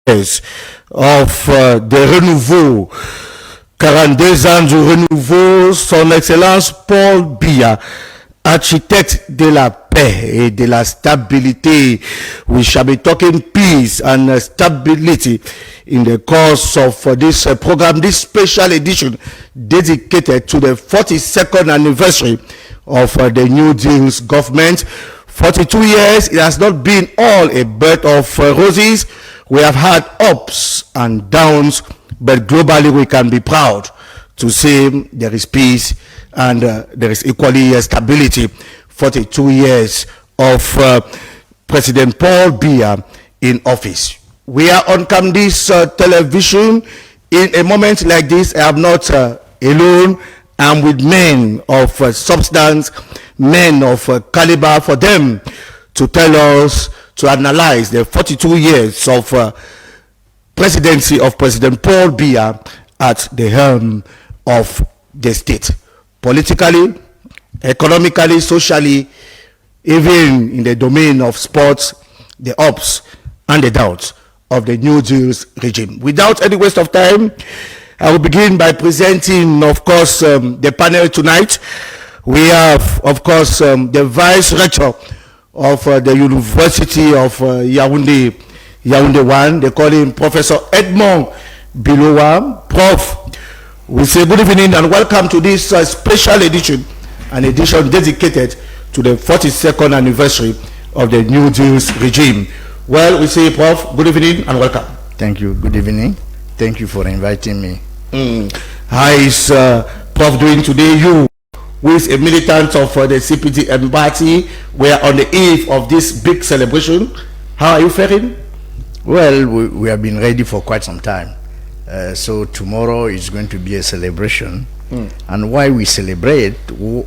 years of the Renouveau, 42 ans du Renouveau, son Excellence Paul Biya, architecte de la paix et de la stabilité. We shall be talking peace and stability in the course of this program, this special edition dedicated to the 42nd anniversary of the New Deal's government. 42 years, it has not been all a bed of roses. We have had ups and downs, but globally we can be proud to say there is peace and there is equally stability. 42 years of President Paul Biya in office. We are on Camdis television. In a moment like this, I am not alone. I'm with men of substance, men of caliber, for them to tell us, to analyze the 42 years of presidency of President Paul Biya at the helm of the state. Politically, economically, socially, even in the domain of sports, the ups and the downs of the New Deal's regime. Without any waste of time, I will begin by presenting, of course, the panel tonight. We have, of course, the Vice Rector of the University of Yaoundé 1. They call him Professor Edmond Bilowa. Prof, we say good evening and welcome to this special edition, an edition dedicated to the 42nd anniversary of the New Deal's regime. Well, we say, Prof, good evening and welcome. Thank you. Good evening. Thank you for inviting me. How is Prof doing today? You, who is a militant of the CPD and party, we are on the eve of this big celebration. How are you faring? Well, we have been ready for quite some time. So tomorrow is going to be a celebration. And while we celebrate, we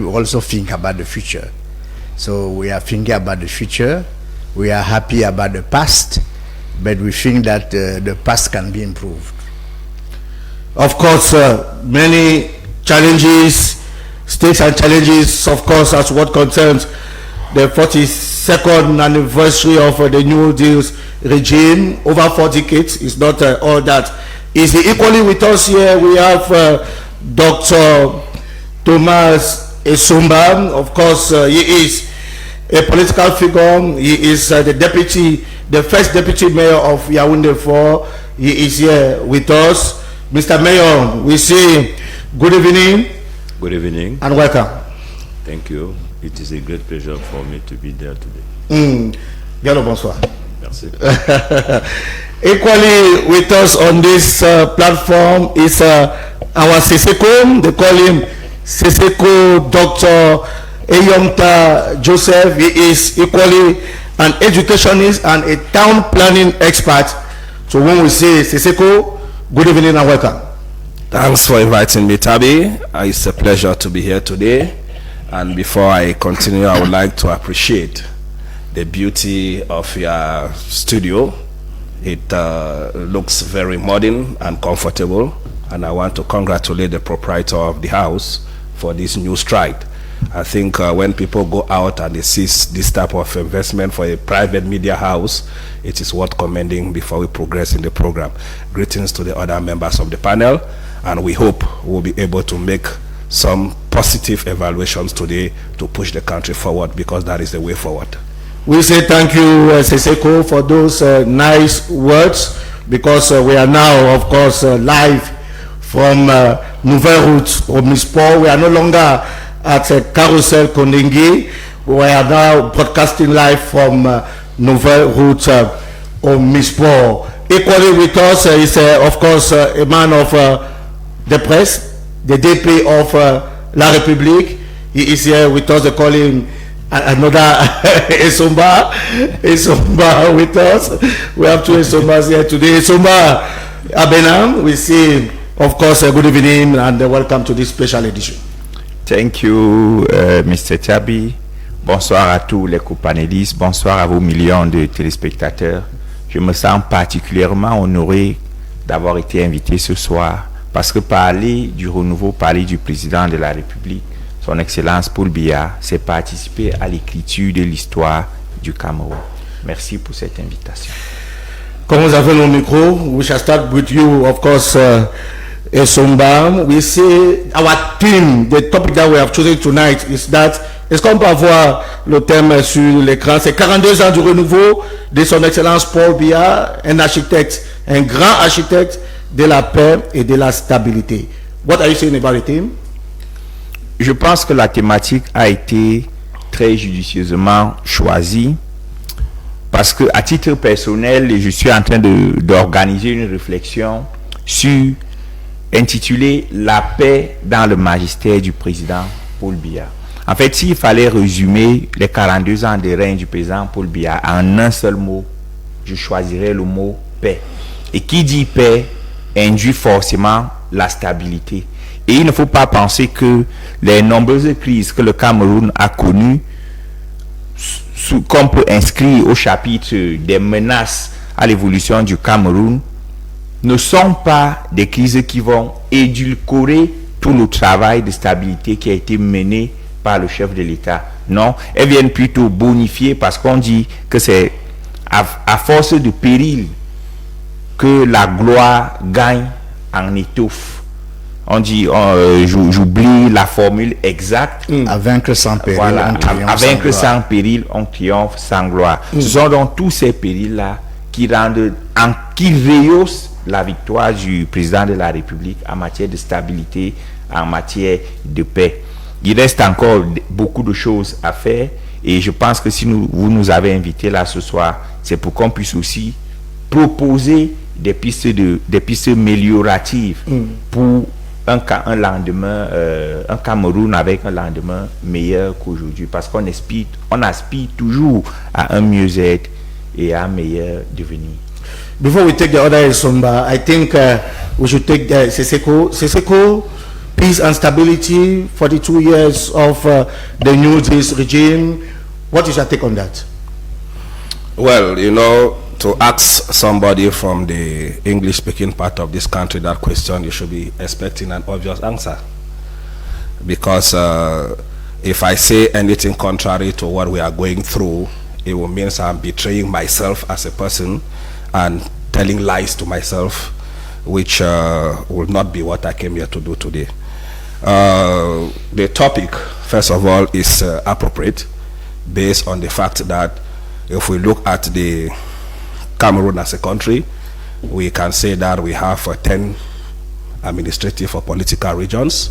also think about the future. So we are thinking about the future. We are happy about the past, but we think that the past can be improved. Of course, many challenges, stakes and challenges, of course, as what concerns the 42nd anniversary of the New Deal's regime. Over 4 decades is not all that easy. Equally with us here, we have Dr. Thomas Esumba. Of course, he is a political figure. He is the first deputy mayor of Yaoundé 4. He is here with us. Mr. Mayor, we say good evening. Good evening. And welcome. Thank you. It is a great pleasure for me to be there today. Bien le bonsoir. Merci. Equally with us on this platform is our Seseko. They call him Seseko Dr. Eyomta Joseph. He is equally an educationist and a town planning expert. So when we say Seseko, good evening and welcome. Thanks for inviting me, Tabi. It's a pleasure to be here today. And before I continue, I would like to appreciate the beauty of your studio. It looks very modern and comfortable. And I want to congratulate the proprietor of the house for this new stride. I think when people go out and they see this type of investment for a private media house, it is worth commending before we progress in the program. Greetings to the other members of the panel, and we hope we'll be able to make some positive evaluations today to push the country forward, because that is the way forward. We say thank you, Seseko, for those nice words, because we are now, of course, live from Novembre or Miss Paul. We are no longer at Carousel Kondengi. We are now broadcasting live from Novembre or Miss Paul. Equally with us is, of course, a man of the press, the DP of La République. He is here with us. They call him another Esumba with us. We have 2 Esumbas here today. Esumba Abenam, we say, of course, good evening and welcome to this special edition. Thank you, Mr. Tabi. Bonsoir à tous les co-panélistes. Bonsoir à vos millions de téléspectateurs. Je me sens particulièrement honoré d'avoir été invité ce soir, parce que parler du renouveau, parler du président de la République, son Excellence Paul Biya, c'est participer à l'écriture de l'histoire du Cameroun. Merci pour cette invitation. Comme vous avez le micro, we shall start with you, of course, Esomba. We see our theme, the topic that we have chosen tonight is that, est-ce qu'on peut avoir le thème sur l'écran? C'est 42 ans du renouveau de son Excellence Paul Biya, un architecte, un grand architecte de la paix et de la stabilité. What are you saying about the theme? Je pense que la thématique a été très judicieusement choisie parce que, à titre personnel, je suis en train d'organiser une réflexion sur intitulée La paix dans le magistère du président Paul Biya. En fait, s'il fallait résumer les 42 ans de règne du président Paul Biya en un seul mot, je choisirais le mot paix. Et qui dit paix induit forcément la stabilité. Et il ne faut pas penser que les nombreuses crises que le Cameroun a connues, qu'on peut inscrire au chapitre des menaces à l'évolution du Cameroun, ne sont pas des crises qui vont édulcorer tout le travail de stabilité qui a été mené par le chef de l'État. Non, elles viennent plutôt bonifier parce qu'on dit que c'est à force de péril que la gloire gagne en étoffe. On dit, j'oublie la formule exacte. À vaincre sans péril, voilà, on triomphe à vaincre sans gloire. sans péril, on triomphe sans gloire. Ce sont donc tous ces périls-là qui rehaussent la victoire du président de la République en matière de stabilité, en matière de paix. Il reste encore beaucoup de choses à faire et je pense que si vous nous avez invités là ce soir, c'est pour qu'on puisse aussi proposer des pistes amélioratives pour un lendemain, un Cameroun avec un lendemain meilleur qu'aujourd'hui, parce qu'on aspire toujours à un mieux-être et à un meilleur devenir. Before we take the other Esomba, I think we should take the Seseko peace and stability for the 2 years of the new regime. What is your take on that? Well, you know, to ask somebody from the English-speaking part of this country that question, you should be expecting an obvious answer. Because if I say anything contrary to what we are going through, it will mean I'm betraying myself as a person and telling lies to myself, which will not be what I came here to do today. The topic, first of all, is appropriate based on the fact that if we look at the Cameroon as a country, we can say that we have 10 administrative or political regions,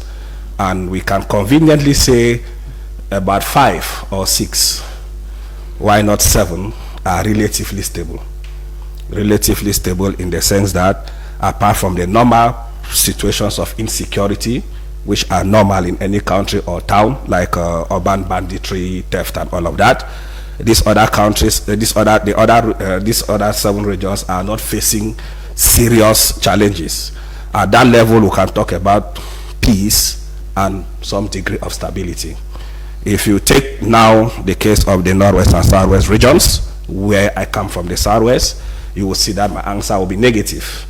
and we can conveniently say about 5 or 6, why not 7, are relatively stable. Relatively stable in the sense that apart from the normal situations of insecurity, which are normal in any country or town, like urban banditry, theft, and all of that, these other countries, these other 7 regions are not facing serious challenges. At that level, we can talk about peace and some degree of stability. If you take now the case of the Northwest and Southwest regions, where I come from, the Southwest, you will see that my answer will be negative,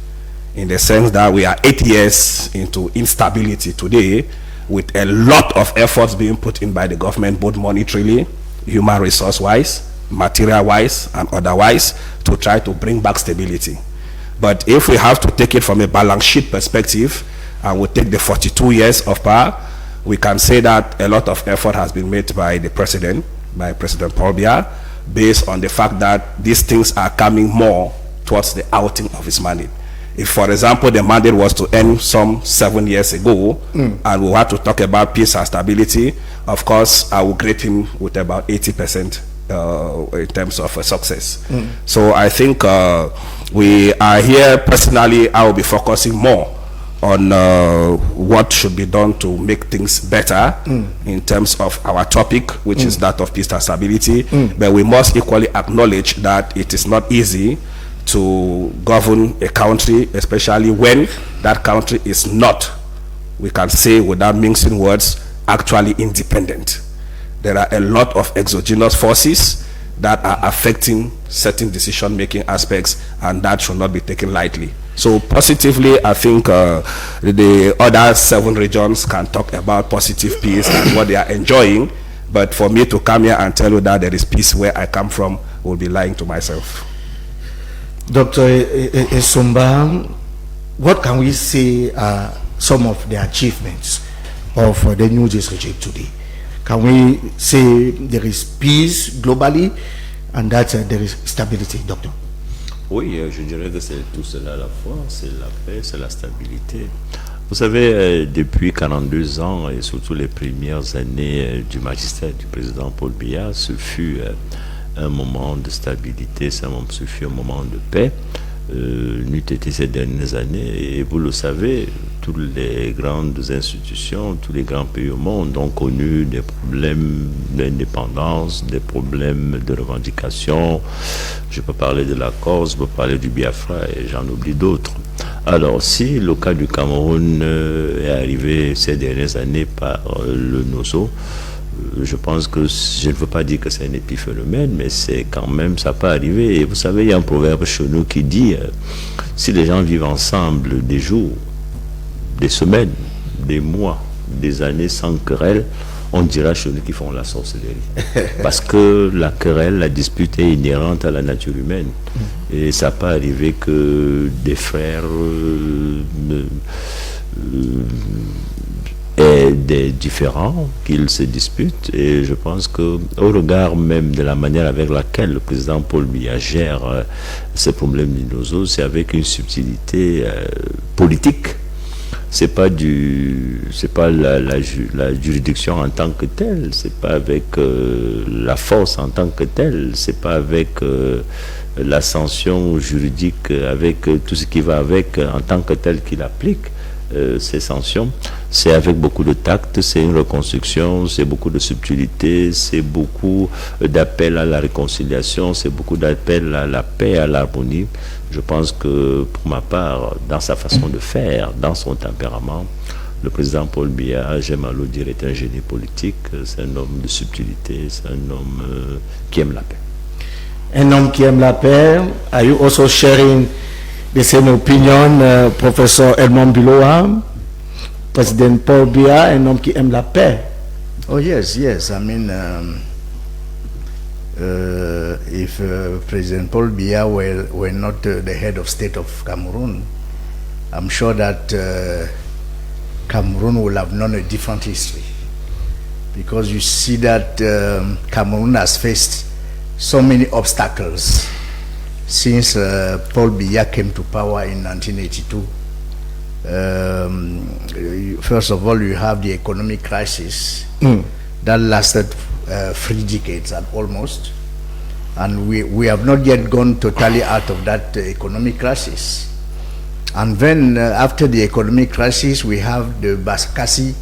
in the sense that we are 8 years into instability today, with a lot of efforts being put in by the government, both monetarily, human resource wise, material wise, and otherwise, to try to bring back stability. But if we have to take it from a balance sheet perspective, and we take the 42 years of power, we can say that a lot of effort has been made by the president, by President Paul Biya, based on the fact that these things are coming more towards the outing of his mandate. If, for example, the mandate was to end some 7 years ago, and we had to talk about peace and stability, of course, I will grade him with about 80% in terms of success. So I think we are here, personally, I will be focusing more on what should be done to make things better in terms of our topic, which is that of peace and stability. But we must equally acknowledge that it is not easy to govern a country, especially when that country is not, we can say without mincing words, actually independent. There are a lot of exogenous forces that are affecting certain decision-making aspects, and that should not be taken lightly. So positively, I think the other 7 regions can talk about positive peace and what they are enjoying, but for me to come here and tell you that there is peace where I come from will be lying to myself. Dr. Esumba, what can we say are some of the achievements of the new regime today? Can we say there is peace globally and that there is stability, Doctor? Oui, je dirais que c'est tout cela à la fois, c'est la paix, c'est la stabilité. Vous savez, depuis 42 ans, et surtout les premières années du magistère du président Paul Biya, ce fut un moment de stabilité, ce fut un moment de paix, n'eût été ces dernières années. Et vous le savez, toutes les grandes institutions, tous les grands pays au monde ont connu des problèmes d'indépendance, des problèmes de revendication. Je peux parler de la Corse, je peux parler du Biafra et j'en oublie d'autres. Alors, si le cas du Cameroun est arrivé ces dernières années par le Nozo, je pense que, je ne veux pas dire que c'est un épiphénomène, mais c'est quand même, ça peut arriver. Et vous savez, il y a un proverbe chez nous qui dit, si les gens vivent ensemble des jours, des semaines, des mois, des années sans querelle, on dira chez nous qu'ils font la sorcellerie. Parce que la querelle, la dispute est inhérente à la nature humaine. Et ça peut arriver que des frères et des différents, qu'ils se disputent. Et je pense qu'au regard même de la manière avec laquelle le président Paul Biya gère ces problèmes d'Inozo, c'est avec une subtilité politique. C'est pas la juridiction en tant que telle, c'est pas avec la force en tant que telle, c'est pas avec la sanction juridique, avec tout ce qui va avec en tant que tel qu'il applique ces sanctions. C'est avec beaucoup de tact, c'est une reconstruction, c'est beaucoup de subtilité, c'est beaucoup d'appel à la réconciliation, c'est beaucoup d'appel à la paix, à l'harmonie. Je pense que, pour ma part, dans sa façon de faire, dans son tempérament, le président Paul Biya, j'aime à le dire, est un génie politique, c'est un homme de subtilité, c'est un homme qui aime la paix. Un homme qui aime la paix. Are you also sharing the same opinion, Professor Edmond Biloa, Président Paul Biya, un homme qui aime la paix? Oh yes, yes. I mean, if President Paul Biya were not the head of state of Cameroon, I'm sure that Cameroon will have known a different history. Because you see that Cameroon has faced so many obstacles since Paul Biya came to power in 1982. First of all, you have the economic crisis that lasted 3 decades almost, and we have not yet gone totally out of that economic crisis. And then after the economic crisis, we have the Bakassi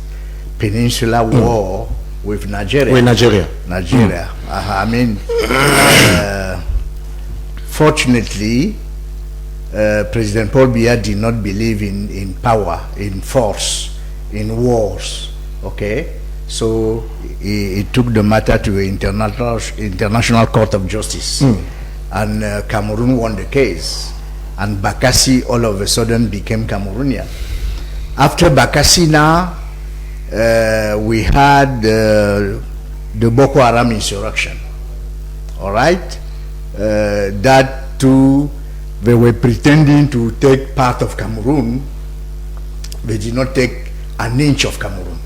Peninsula War with Nigeria. With Nigeria. I mean, fortunately, President Paul Biya did not believe in power, in force, in wars. Okay, so he took the matter to the International Court of Justice, and Cameroon won the case, and Bakassi all of a sudden became Cameroonian. After Bakassi, now we had the Boko Haram insurrection. All right, that too. They were pretending to take part of Cameroon. They did not take an inch of Cameroon.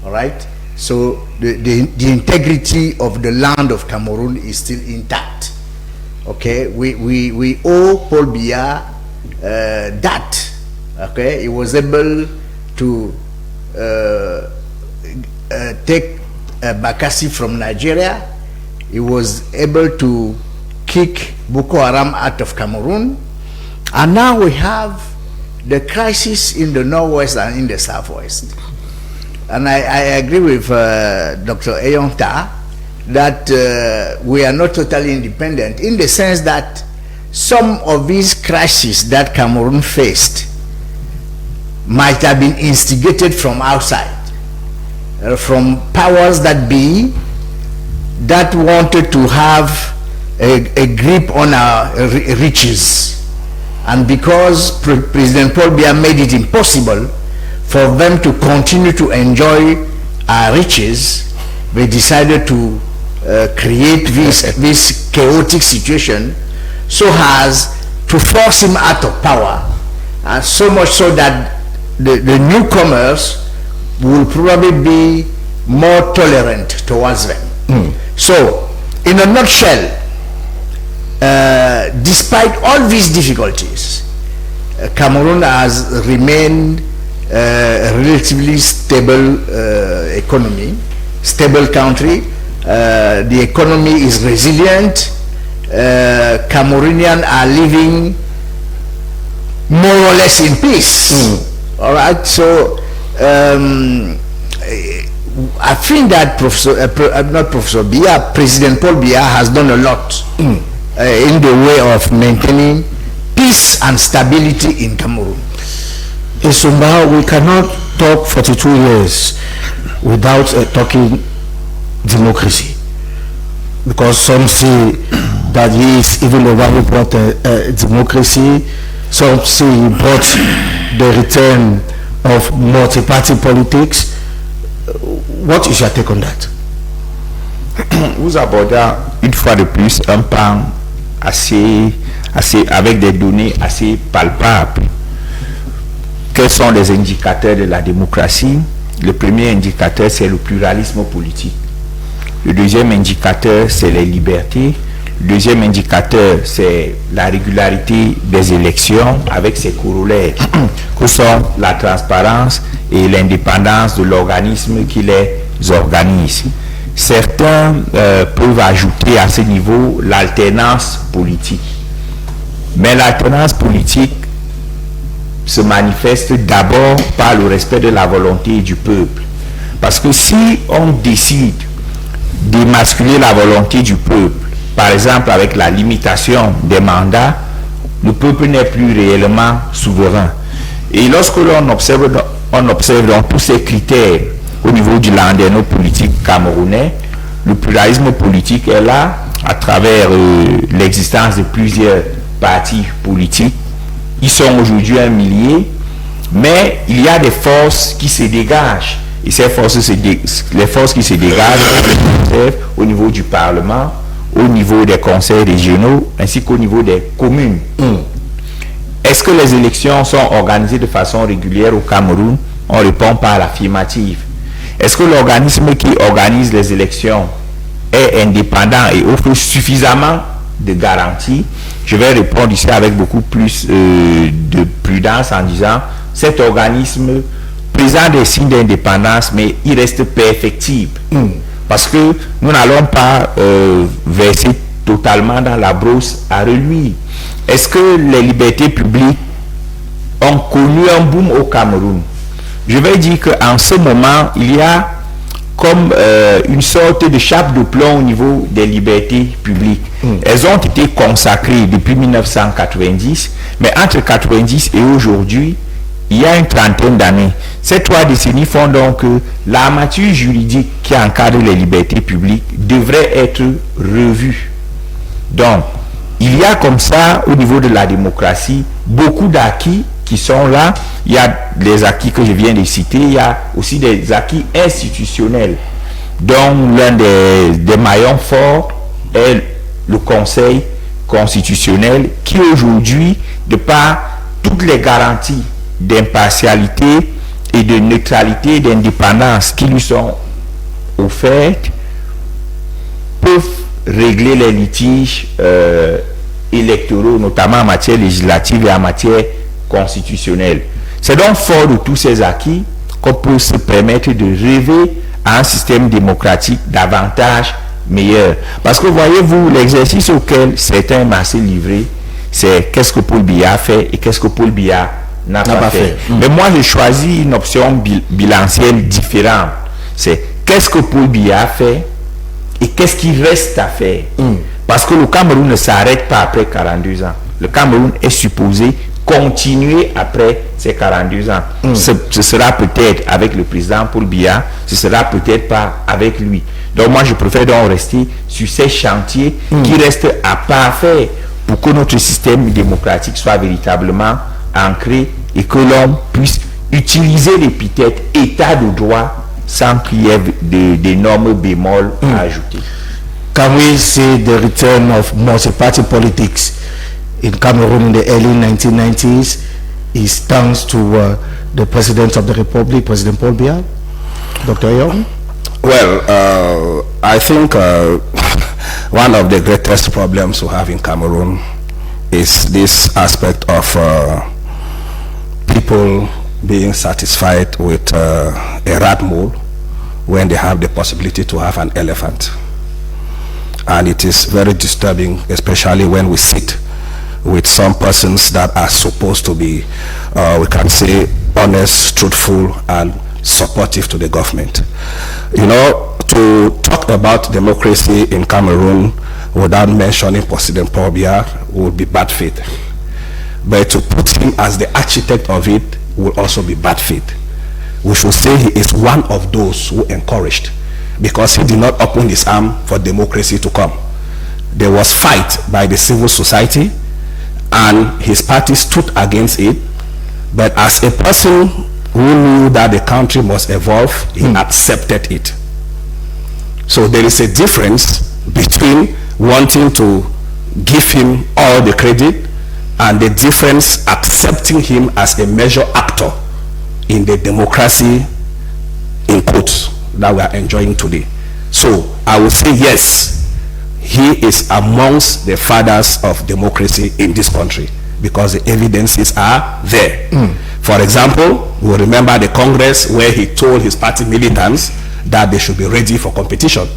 All right? So the integrity of the land of Cameroon is still intact. Okay? We owe Paul Biya that. Okay? He was able to take Bakassi from Nigeria. He was able to kick Boko Haram out of Cameroon, and now we have the crisis in the northwest and in the southwest. And I agree with Dr. Eyonta that we are not totally independent, in the sense that some of these crises that Cameroon faced might have been instigated from outside, from powers that be, that wanted to have a grip on our riches. And because President Paul Biya made it impossible for them to continue to enjoy our riches, they decided to create this chaotic situation so as to force him out of power, and so much so that the newcomers will probably be more tolerant towards them. So, in a nutshell, despite all these difficulties, Cameroon has remained a relatively stable economy, stable country. The economy is resilient. Cameroonians are living more or less in peace. All right, so I think that President Paul Biya has done a lot in the way of maintaining peace and stability in Cameroon. Isumba, we cannot talk 42 years without talking democracy, because some say that he is even the one who brought democracy. Some say he brought the return of multi-party politics. What is your take on that? Vous abordez une fois de plus un pan assez avec des données assez palpables. Quels sont les indicateurs de la démocratie? Le premier indicateur, c'est le pluralisme politique. Le deuxième indicateur, c'est les libertés. Le deuxième indicateur, c'est la régularité des élections avec ses corollaires, que sont la transparence et l'indépendance de l'organisme qui les organise. Certains peuvent ajouter à ce niveau l'alternance politique. Mais l'alternance politique se manifeste d'abord par le respect de la volonté du peuple. Parce que si on décide d'émasculer la volonté du peuple, par exemple avec la limitation des mandats, le peuple n'est plus réellement souverain. Et lorsque l'on observe donc tous ces critères au niveau du landerneau politique camerounais, le pluralisme politique est là à travers l'existence de plusieurs partis politiques. Ils sont aujourd'hui 1 millier, mais il y a des forces qui se dégagent. Et ces forces, les forces qui se dégagent au niveau du Parlement, au niveau des conseils régionaux, ainsi qu'au niveau des communes. Est-ce que les élections sont organisées de façon régulière au Cameroun? On répond par l'affirmative. Est-ce que l'organisme qui organise les élections est indépendant et offre suffisamment de garanties? Je vais répondre ici avec beaucoup plus de prudence en disant cet organisme présente des signes d'indépendance, mais il reste perfectible. Parce que nous n'allons pas verser totalement dans la brosse à reluire. Est-ce que les libertés publiques ont connu un boom au Cameroun? Je vais dire qu'en ce moment, il y a comme une sorte de chape de plomb au niveau des libertés publiques. Elles ont été consacrées depuis 1990, mais entre 1990 et aujourd'hui, il y a une trentaine d'années. Ces 3 décennies font donc que l'armature juridique qui encadre les libertés publiques devrait être revue. Donc, il y a comme ça, au niveau de la démocratie, beaucoup d'acquis qui sont là. Il y a les acquis que je viens de citer, il y a aussi des acquis institutionnels, dont l'un des maillons forts est le Conseil constitutionnel, qui aujourd'hui, de par toutes les garanties d'impartialité et de neutralité et d'indépendance qui lui sont offertes, peuvent régler les litiges électoraux, notamment en matière législative et en matière constitutionnelle. C'est donc fort de tous ces acquis qu'on peut se permettre de rêver à un système démocratique davantage meilleur. Parce que voyez-vous, l'exercice auquel certains m'ont livré, c'est qu'est-ce que Paul Biya a fait et qu'est-ce que Paul Biya n'a pas fait. Mais moi, j'ai choisi une option bilancielle différente. C'est qu'est-ce que Paul Biya a fait et qu'est-ce qui reste à faire. Parce que le Cameroun ne s'arrête pas après 42 ans. Le Cameroun est supposé continuer après ces 42 ans. Ce sera peut-être avec le président Paul Biya, ce sera peut-être pas avec lui. Donc moi, je préfère donc rester sur ces chantiers qui restent à parfaire pour que notre système démocratique soit véritablement ancré et que l'on puisse utiliser l'épithète état de droit sans qu'il y ait d'énormes bémols à ajouter. Can we see the return of multi-party politics in Cameroon in the early 1990s is thanks to the President of the Republic, President Paul Biya. Dr. Young? Well, I think one of the greatest problems we have in Cameroon is this aspect of people being satisfied with a rat mole when they have the possibility to have an elephant. And it is very disturbing, especially when we sit with some persons that are supposed to be, we can say, honest, truthful, and supportive to the government. You know, to talk about democracy in Cameroon without mentioning President Paul Biya would be bad faith. But to put him as the architect of it will also be bad faith. We should say he is one of those who encouraged, because he did not open his arm for democracy to come. There was fight by the civil society, and his party stood against it. But as a person who knew that the country must evolve, he accepted it. So there is a difference between wanting to give him all the credit and the difference accepting him as a major actor in the democracy, in quotes, that we are enjoying today. So I would say yes, he is amongst the fathers of democracy in this country, because the evidences are there. For example, we remember the Congress where he told his party militants that they should be ready for competition.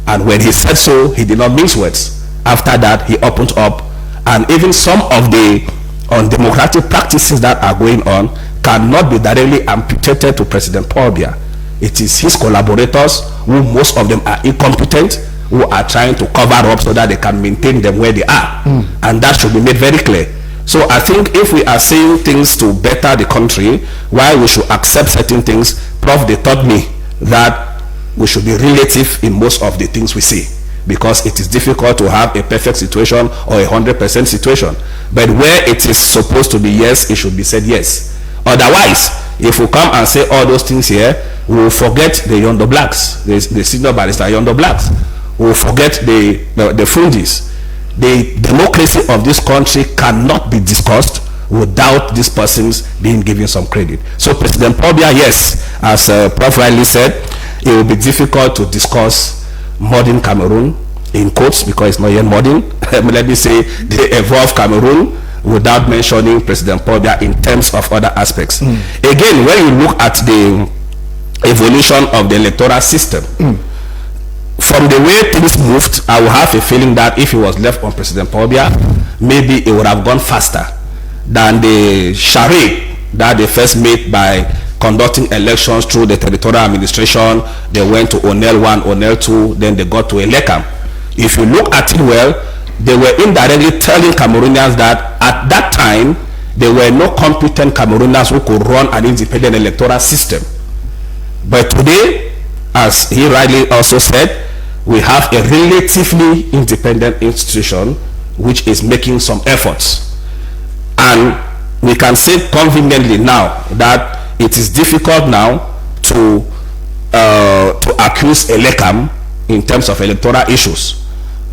And when he said so, he did not mince words. After that, he opened up, and even some of the undemocratic practices that are going on cannot be directly amputated to President Paul Biya. It is his collaborators, who most of them are incompetent, who are trying to cover up so that they can maintain them where they are. And that should be made very clear. So I think if we are saying things to better the country, why we should accept certain things, Prof, they taught me that we should be relative in most of the things we say, because it is difficult to have a perfect situation or 100% situation. But where it is supposed to be yes, it should be said yes. Otherwise, if we come and say all those things here, we will forget the Yondo Blacks, the senior barrister Yondo Blacks. We will forget the Fundis. The democracy of this country cannot be discussed without these persons being given some credit. So President Paul Biya, yes, as Prof rightly said, it will be difficult to discuss modern Cameroon, in quotes, because it's not yet modern. Let me say the evolved Cameroon, without mentioning President Paul Biya in terms of other aspects. Again, when you look at the evolution of the electoral system, from the way things moved, I will have a feeling that if it was left on President Paul Biya, maybe it would have gone faster than the charade that they first made by conducting elections through the territorial administration. They went to Onel 1, Onel 2, then they got to Elekam. If you look at it well, they were indirectly telling Cameroonians that at that time, there were no competent Cameroonians who could run an independent electoral system. But today, as he rightly also said, we have a relatively independent institution which is making some efforts. And we can say conveniently now that it is difficult now to accuse Elekam in terms of electoral issues,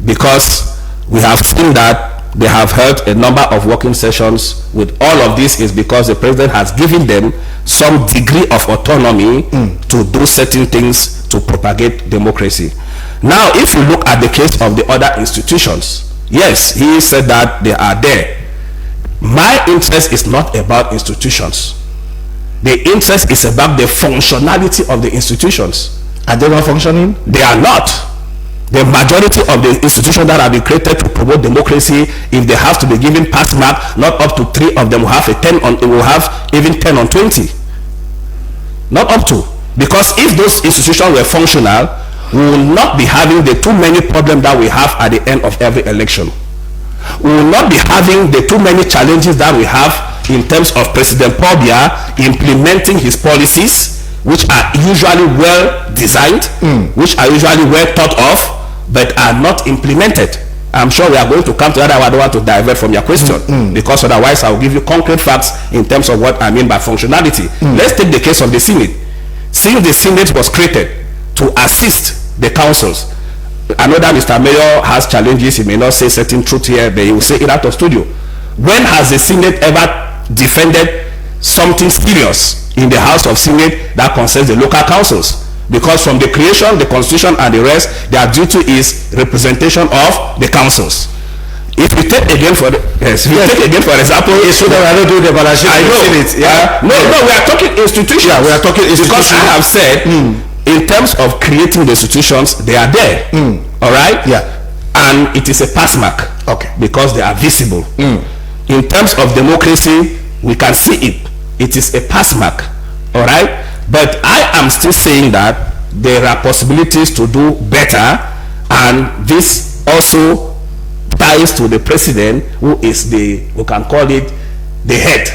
because we have seen that they have held a number of working sessions. With all of this is because the president has given them some degree of autonomy to do certain things to propagate democracy. Now, if you look at the case of the other institutions, yes, he said that they are there. My interest is not about institutions. The interest is about the functionality of the institutions. Are they not functioning? They are not. The majority of the institutions that have been created to promote democracy, if they have to be given pass mark, not up to 3 of them will have a 10 on, it will have even 10 on 20. Not up to. Because if those institutions were functional, we will not be having the too many problems that we have at the end of every election. We will not be having the too many challenges that we have in terms of President Paul Biya implementing his policies, which are usually well designed, which are usually well thought of, but are not implemented. I'm sure we are going to come to that. I don't want to divert from your question, because otherwise I will give you concrete facts in terms of what I mean by functionality. Let's take the case of the Senate. Since the Senate was created to assist the councils, another Mr. Mayor has challenges, he may not say certain truth here, but he will say it out of studio. When has the Senate ever defended something serious in the House of Senate that concerns the local councils? Because from the creation, the constitution and the rest, their duty is representation of the councils. If we take again for example, it's so that we are not doing the evaluation. I know. Yeah. No, we are talking institutions. Yeah, we are talking institutions. Because I have said, in terms of creating the institutions, they are there. All right. Yeah. And it is a pass mark. Okay. Because they are visible. In terms of democracy, we can see it. It is a pass mark. All right. But I am still saying that there are possibilities to do better, and this also ties to the president, who is we can call it the head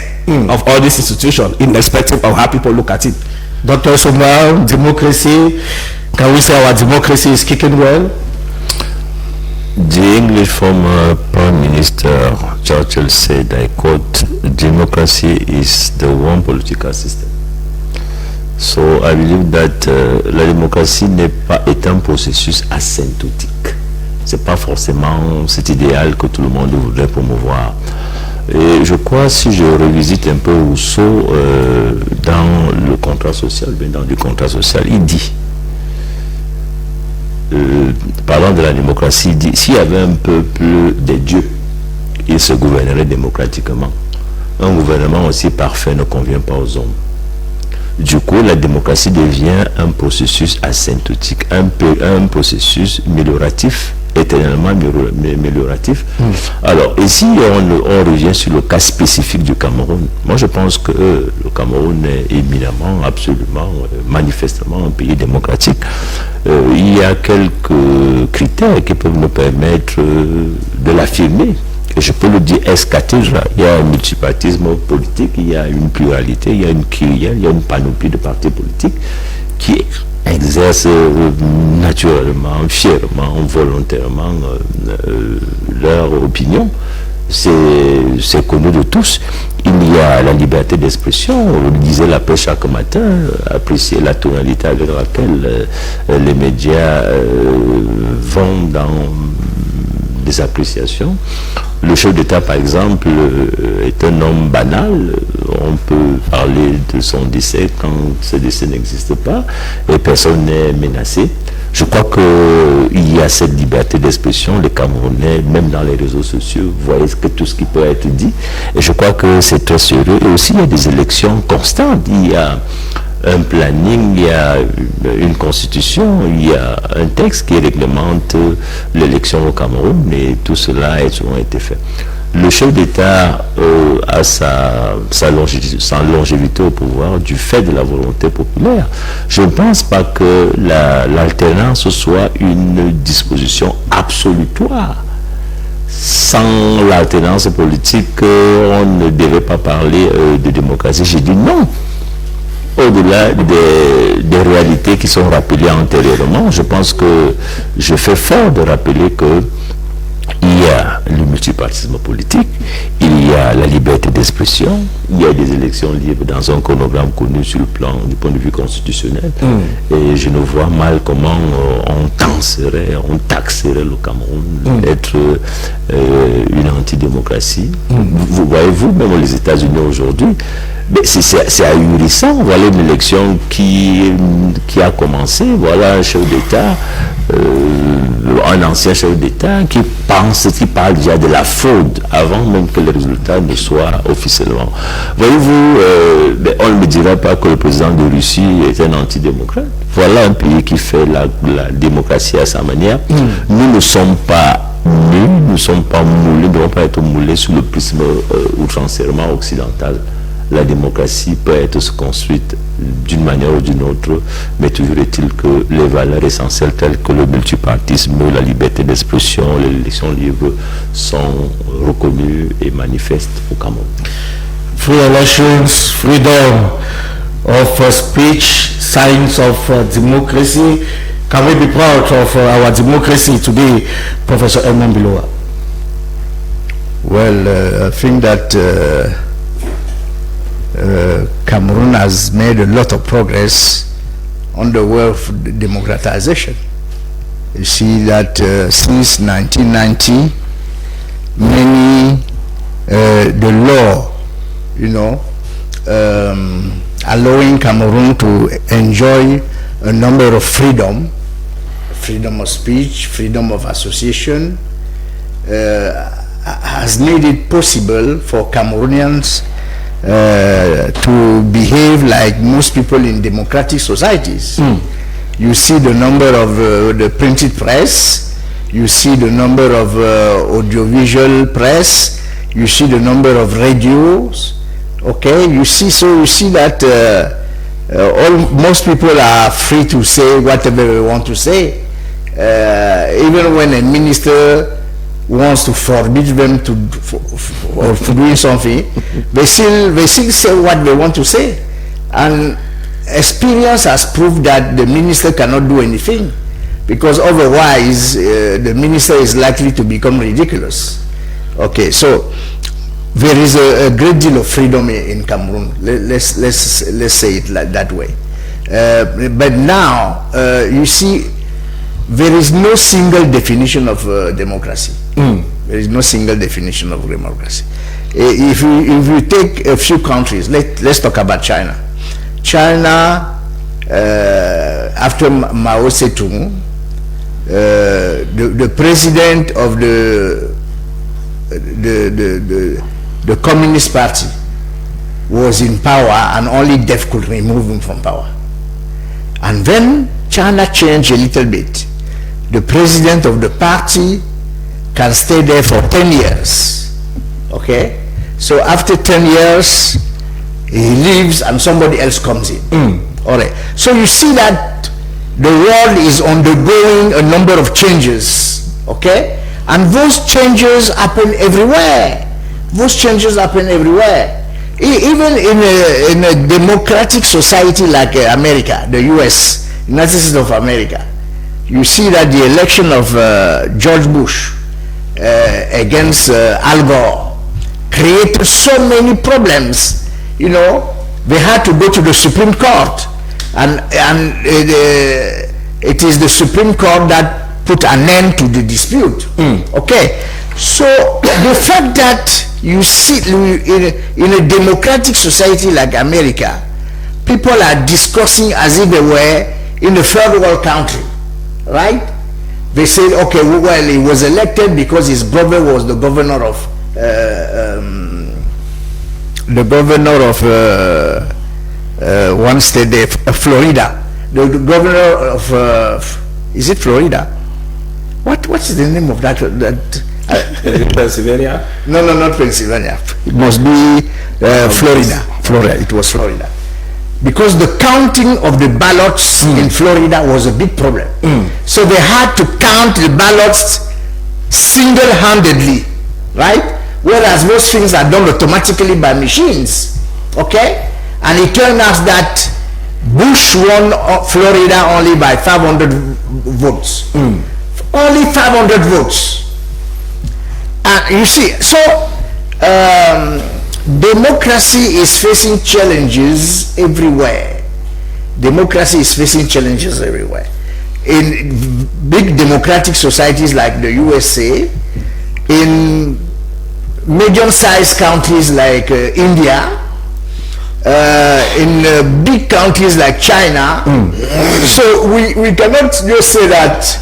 of all these institutions, irrespective of how people look at it. Dr. Somba, democracy, can we say our democracy is kicking well? The English former Prime Minister Churchill said, I quote, democracy is the one political system. So I believe that la démocratie est un processus asymptotique. C'est pas forcément cet idéal que tout le monde voudrait promouvoir. Et je crois, si je revisite un peu Rousseau dans le contrat social, bien dans le contrat social, il dit, parlant de la démocratie, il dit, s'il y avait un peuple des dieux, il se gouvernerait démocratiquement. Un gouvernement aussi parfait ne convient pas aux hommes. Du coup, la démocratie devient un processus asymptotique, un processus amélioratif, éternellement amélioratif. Alors, ici, on revient sur le cas spécifique du Cameroun. Moi, je pense que le Cameroun est éminemment, absolument, manifestement un pays démocratique. Il y a quelques critères qui peuvent nous permettre de l'affirmer. Et je peux le dire ex-cathedra, il y a un multipartisme politique, il y a une pluralité, il y a une kyrielle, il y a une panoplie de partis politiques qui exercent naturellement, fièrement, volontairement leur opinion. C'est connu de tous. Il y a la liberté d'expression, on le disait la paix chaque matin, apprécier la tonalité avec laquelle les médias vont dans des appréciations. Le chef d'État, par exemple, est un homme banal. On peut parler de son décès quand ce décès n'existe pas et personne n'est menacé. Je crois qu'il y a cette liberté d'expression. Les Camerounais, même dans les réseaux sociaux, voient que tout ce qui peut être dit. Et je crois que c'est très sérieux. Et aussi, il y a des élections constantes. Il y a un planning, il y a une constitution, il y a un texte qui réglemente l'élection au Cameroun et tout cela a souvent été fait. Le chef d'État a sa longévité au pouvoir du fait de la volonté populaire. Je ne pense pas que l'alternance soit une disposition absolutoire. Sans l'alternance politique, on ne devait pas parler de démocratie. J'ai dit non. Au-delà des réalités qui sont rappelées antérieurement, je pense que je fais fort de rappeler que il y a le multipartisme politique, il y a la liberté d'expression, il y a des élections libres dans un chronogramme connu sur le plan du point de vue constitutionnel. Et je ne vois mal comment on taxerait le Cameroun d'être une antidémocratie. Vous voyez-vous, même les États-Unis aujourd'hui, c'est ahurissant. Voilà une élection qui a commencé. Voilà un chef d'État, un ancien chef d'État qui parle déjà de la fraude avant même que le résultat ne soit officiellement. Voyez-vous, on ne me dira pas que le président de Russie est un antidémocrate. Voilà un pays qui fait la démocratie à sa manière. Nous ne sommes pas nus, nous ne sommes pas moulés, nous ne devons pas être moulés sous le prisme outrancièrement occidental. La démocratie peut être construite d'une manière ou d'une autre, mais toujours est-il que les valeurs essentielles telles que le multipartisme, la liberté d'expression, l'élection libre sont reconnues et manifestes au Cameroun. Free elections, freedom of speech, signs of democracy. Can we be proud of our democracy today, Professor Edmond Biloa? Well, I think that Cameroon has made a lot of progress on the way of democratization. You see that since 1990, many the law, allowing Cameroon to enjoy a number of freedom of speech, freedom of association, has made it possible for Cameroonians to behave like most people in democratic societies. You see the number of the printed press, you see the number of audiovisual press, you see the number of radios, okay? You see that most people are free to say whatever they want to say. Even when a minister wants to forbid them to doing something, they still say what they want to say. And experience has proved that the minister cannot do anything, because otherwise the minister is likely to become ridiculous. Okay, so there is a great deal of freedom in Cameroon. Let's say it like that way. But now you see, there is no single definition of democracy. There is no single definition of democracy. If you take a few countries, let's talk about China. China, after Mao Zedong, the president of the Communist Party was in power, and only death could remove him from power. And then China changed a little bit. The president of the party can stay there for 10 years. Okay? So after 10 years, he leaves and somebody else comes in. All right. So you see that the world is undergoing a number of changes. Okay? And those changes happen everywhere. Those changes happen everywhere. Even in a democratic society like America, the US, United States of America, you see that the election of George Bush against Al Gore created so many problems. They had to go to the Supreme Court, and it is the Supreme Court that put an end to the dispute. Okay, so the fact that you see in a democratic society like America, people are discussing as if they were in a third world country, right? They say, okay, well, he was elected because his brother was the governor of one state there, Florida. The governor of is it Florida? What's the name of that? Pennsylvania? No, not Pennsylvania. It must be Florida. It was Florida. Because the counting of the ballots in Florida was a big problem. So they had to count the ballots single-handedly, right? Whereas most things are done automatically by machines. Okay? And it turned out that Bush won Florida only by 500 votes. Only 500 votes. You see, so democracy is facing challenges everywhere. Democracy is facing challenges everywhere. In big democratic societies like the USA, in medium-sized countries like India, in big countries like China. So we cannot just say that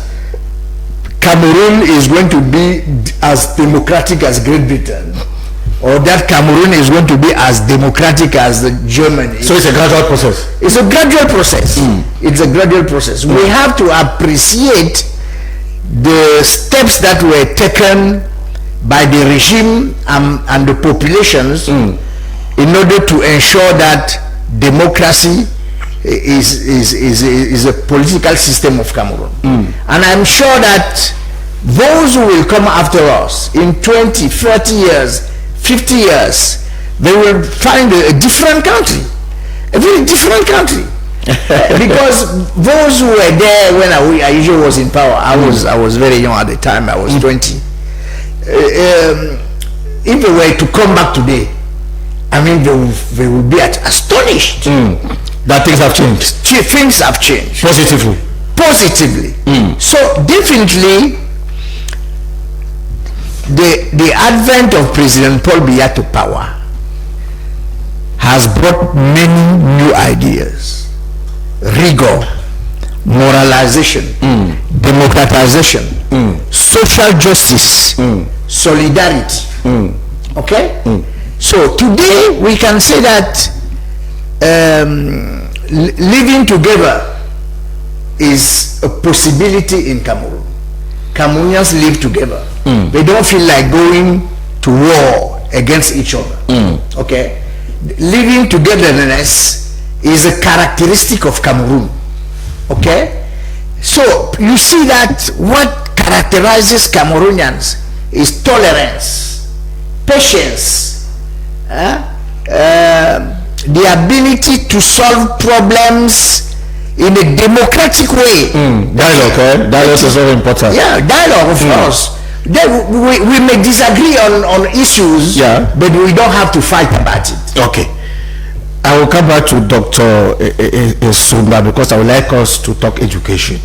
Cameroon is going to be as democratic as Great Britain, or that Cameroon is going to be as democratic as Germany. So it's a gradual process. It's a gradual process. It's a gradual process. We have to appreciate the steps that were taken by the regime and the populations in order to ensure that democracy is a political system of Cameroon. And I'm sure that those who will come after us in 20, 30 years, 50 years, they will find a different country, a very different country. Because those who were there when I usually was in power, I was very young at the time, I was 20. If they were to come back today, I mean, they will be astonished that things have changed. Things have changed. Positively. positively. So definitely, the advent of President Paul Biya to power has brought many new ideas: rigor, moralization, democratization, social justice, solidarity. Okay? So today we can say that living together is a possibility in Cameroon. Cameroonians live together. They don't feel like going to war against each other. Okay? Living togetherness is a characteristic of Cameroon. Okay? So you see that what characterizes Cameroonians is tolerance, patience, the ability to solve problems in a democratic way. Dialogue, dialogue is very important. Yeah, dialogue, of course. Then we may disagree on issues, but we don't have to fight about it. Okay. I will come back to Dr. Sumba because I would like us to talk education.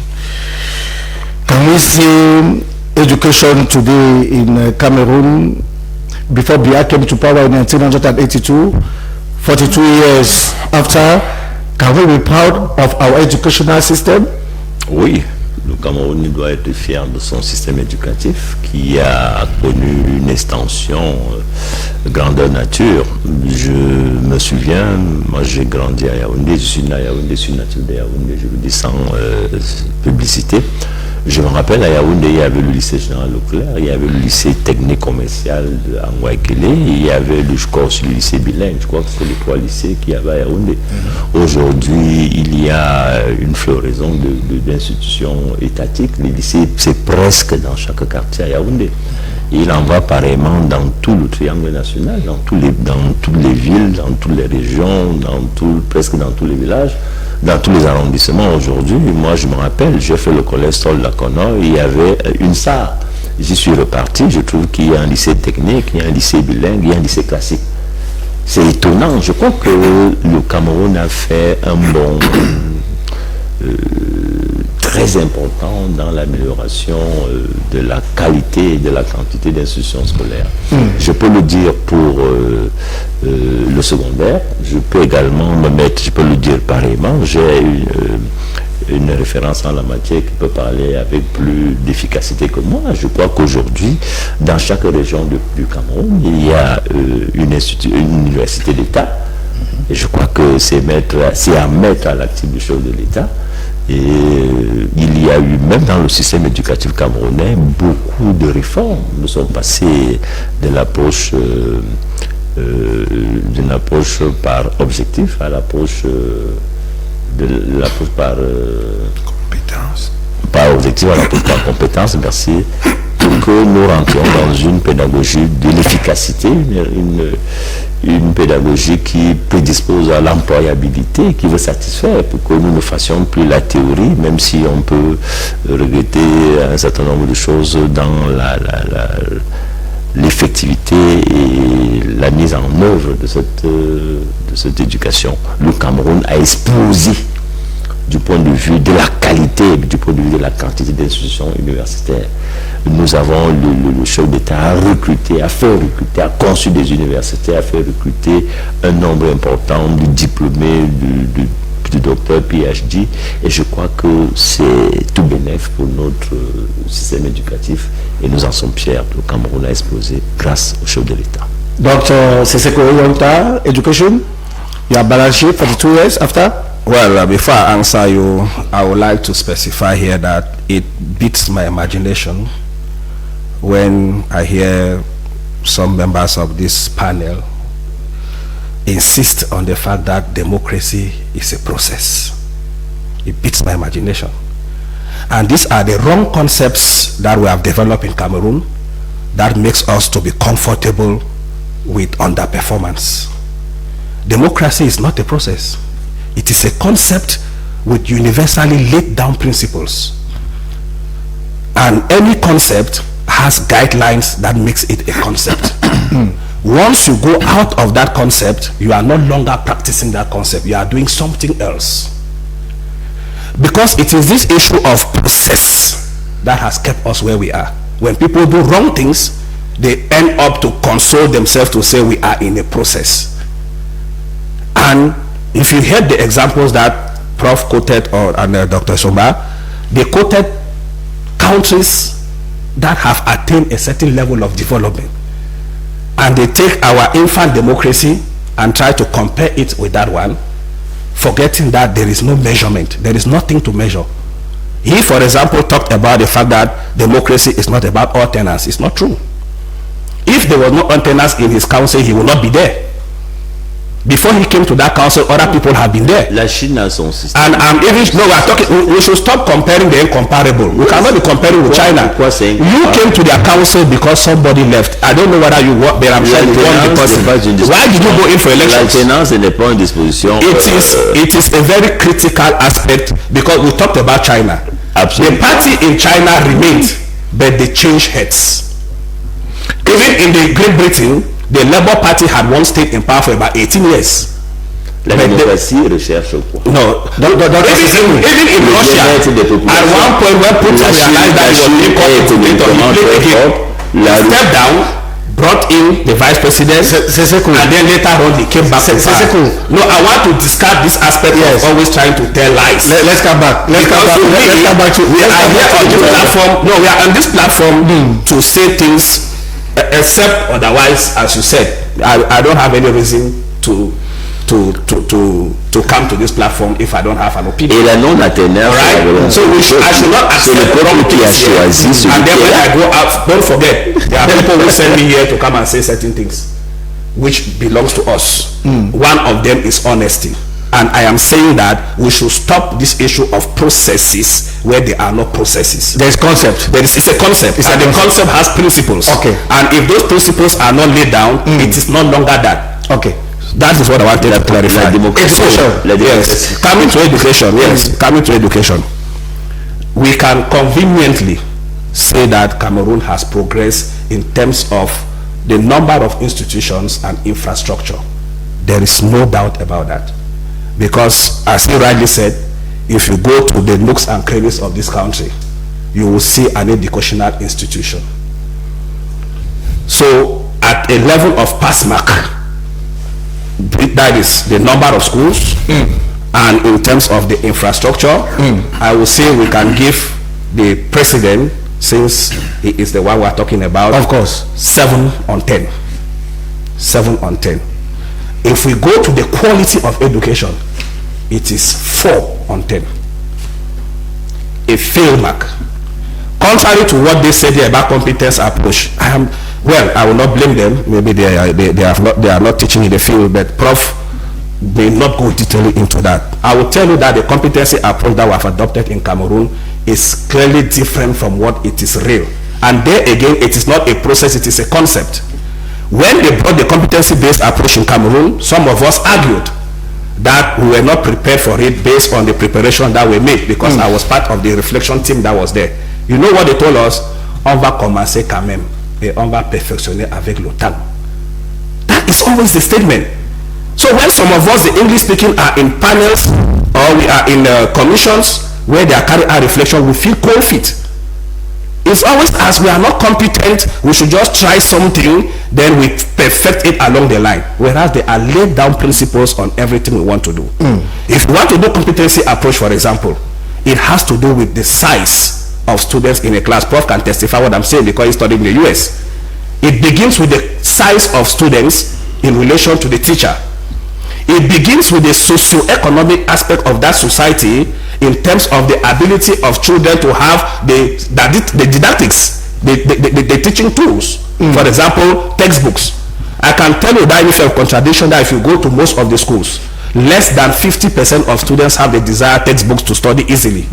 Can we see education today in Cameroon before Biya came to power in 1982, 42 years after? Can we be proud of our educational system? Oui, le Cameroun doit être fier de son système éducatif qui a connu une extension grandeur nature. Je me souviens, moi j'ai grandi à Yaoundé, je suis né à Yaoundé, je suis natif de Yaoundé, je vous dis sans publicité. Je me rappelle à Yaoundé, il y avait le lycée général Leclerc, il y avait le lycée technique commercial de Angouaïkélé, il y avait le lycée bilingue, je crois que c'est les 3 lycées qu'il y avait à Yaoundé. Aujourd'hui, il y a une floraison d'institutions étatiques. Les lycées, c'est presque dans chaque quartier à Yaoundé. Il en va pareillement dans tout le triangle national, dans toutes les villes, dans toutes les régions, presque dans tous les villages, dans tous les arrondissements. Aujourd'hui, moi je me rappelle, j'ai fait le collège Sol la Connor, il y avait une SAR. J'y suis reparti, je trouve qu'il y a un lycée technique, il y a un lycée bilingue, il y a un lycée classique. C'est étonnant, je crois que le Cameroun a fait un bond très important dans l'amélioration de la qualité et de la quantité d'institutions scolaires. Je peux le dire pour le secondaire, je peux également je peux le dire pareillement, j'ai une référence en la matière qui peut parler avec plus d'efficacité que moi. Je crois qu'aujourd'hui, dans chaque région du Cameroun, il y a une université d'État, et je crois que c'est à mettre à l'actif du chef de l'État. Et il y a eu, même dans le système éducatif camerounais, beaucoup de réformes. Nous sommes passés de l'approche par objectif à l'approche par compétence. Par objectif à l'approche par compétence, merci. Pour que nous rentrions dans une pédagogie de l'efficacité, une pédagogie qui prédispose à l'employabilité, qui veut satisfaire, pour que nous ne fassions plus la théorie, même si on peut regretter un certain nombre de choses dans l'effectivité et la mise en œuvre de cette éducation. Le Cameroun a explosé du point de vue de la qualité, du point de vue de la quantité d'institutions universitaires. Nous avons le chef d'État a recruté, a fait recruter, a conçu des universités, a fait recruter un nombre important de diplômés, de docteurs, PhD, et je crois que c'est tout bénéfique pour notre système éducatif, et nous en sommes fiers. Le Cameroun a explosé grâce au chef de l'État. Dr. Seseko Yonta, education, you are balanced 42 years after? Well, before I answer you, I would like to specify here that it beats my imagination when I hear some members of this panel insist on the fact that democracy is a process. It beats my imagination. And these are the wrong concepts that we have developed in Cameroon that makes us to be comfortable with underperformance. Democracy is not a process. It is a concept with universally laid down principles. And any concept has guidelines that makes it a concept. Once you go out of that concept, you are no longer practicing that concept. You are doing something else. Because it is this issue of process that has kept us where we are. When people do wrong things, they end up to console themselves to say we are in a process. And if you heard the examples that Prof quoted and Dr. Somba, they quoted countries that have attained a certain level of development, and they take our infant democracy and try to compare it with that one, forgetting that there is no measurement. There is nothing to measure. He, for example, talked about the fact that democracy is not about alternance. It's not true. If there was no alternance in his council, he would not be there. Before he came to that council, other people have been there. La Chine a son système. And even no, we should stop comparing the incomparable. We cannot be comparing with China. You came to their council because somebody left. I don't know whether you work there. I'm sure you won the person. Why did you go in for elections? L'alternance n'est pas une disposition. It is a very critical aspect, because we talked about China. Absolutely. The party in China remained, but they changed heads. Even in the Great Britain, the Labour Party had one state in power for about 18 years. La démocratie recherche quoi? No, even in Russia, at one point when Putin realized that he was being called he stepped down, brought in the vice president, and then later on he came back to power. No, I want to discard this aspect of always trying to tell lies. Let's come back. We are on this platform to say things, except otherwise, as you said, I don't have any reason to come to this platform if I don't have an opinion. Et la non-alternance. Right? So I should not accept wrong things here. And then when I go out, don't forget, there are people who send me here to come and say certain things which belongs to us. One of them is honesty. And I am saying that we should stop this issue of processes where there are no processes. There's concept. It's a concept. And the concept has principles. Okay. And if those principles are not laid down, it is no longer that. Okay. That is what I wanted to clarify. Yes. Coming to education. Yes. Coming to education. We can conveniently say that Cameroon has progressed in terms of the number of institutions and infrastructure. There is no doubt about that. Because, as you rightly said, if you go to the nooks and crannies of this country, you will see an educational institution. So, at a level of pass mark, that is the number of schools, and in terms of the infrastructure, I will say we can give the president, since he is the one we are talking about, of course, 7 on 10. 7 on 10. If we go to the quality of education, it is 4 on 10. A fail mark. Contrary to what they said here about competence approach, I will not blame them. Maybe they are not teaching in the field, but Prof may not go detailing into that. I will tell you that the competency approach that we have adopted in Cameroon is clearly different from what it is real. And there again, it is not a process, it is a concept. When they brought the competency-based approach in Cameroon, some of us argued that we were not prepared for it based on the preparation that we made, because I was part of the reflection team that was there. You know what they told us? On va commencer quand même et on va perfectionner avec le temps. That is always the statement. So when some of us, the English speaking, are in panels or we are in commissions where they are carrying out reflection, we feel cold feet. It's always as we are not competent, we should just try something, then we perfect it along the line. Whereas there are laid down principles on everything we want to do. If you want to do competency approach, for example, it has to do with the size of students in a class. Prof can testify what I'm saying because he studied in the US. It begins with the size of students in relation to the teacher. It begins with the socio-economic aspect of that society in terms of the ability of children to have the didactics, the teaching tools. For example, textbooks. I can tell you that if contradiction that if you go to most of the schools, less than 50% of students have the desired textbooks to study easily.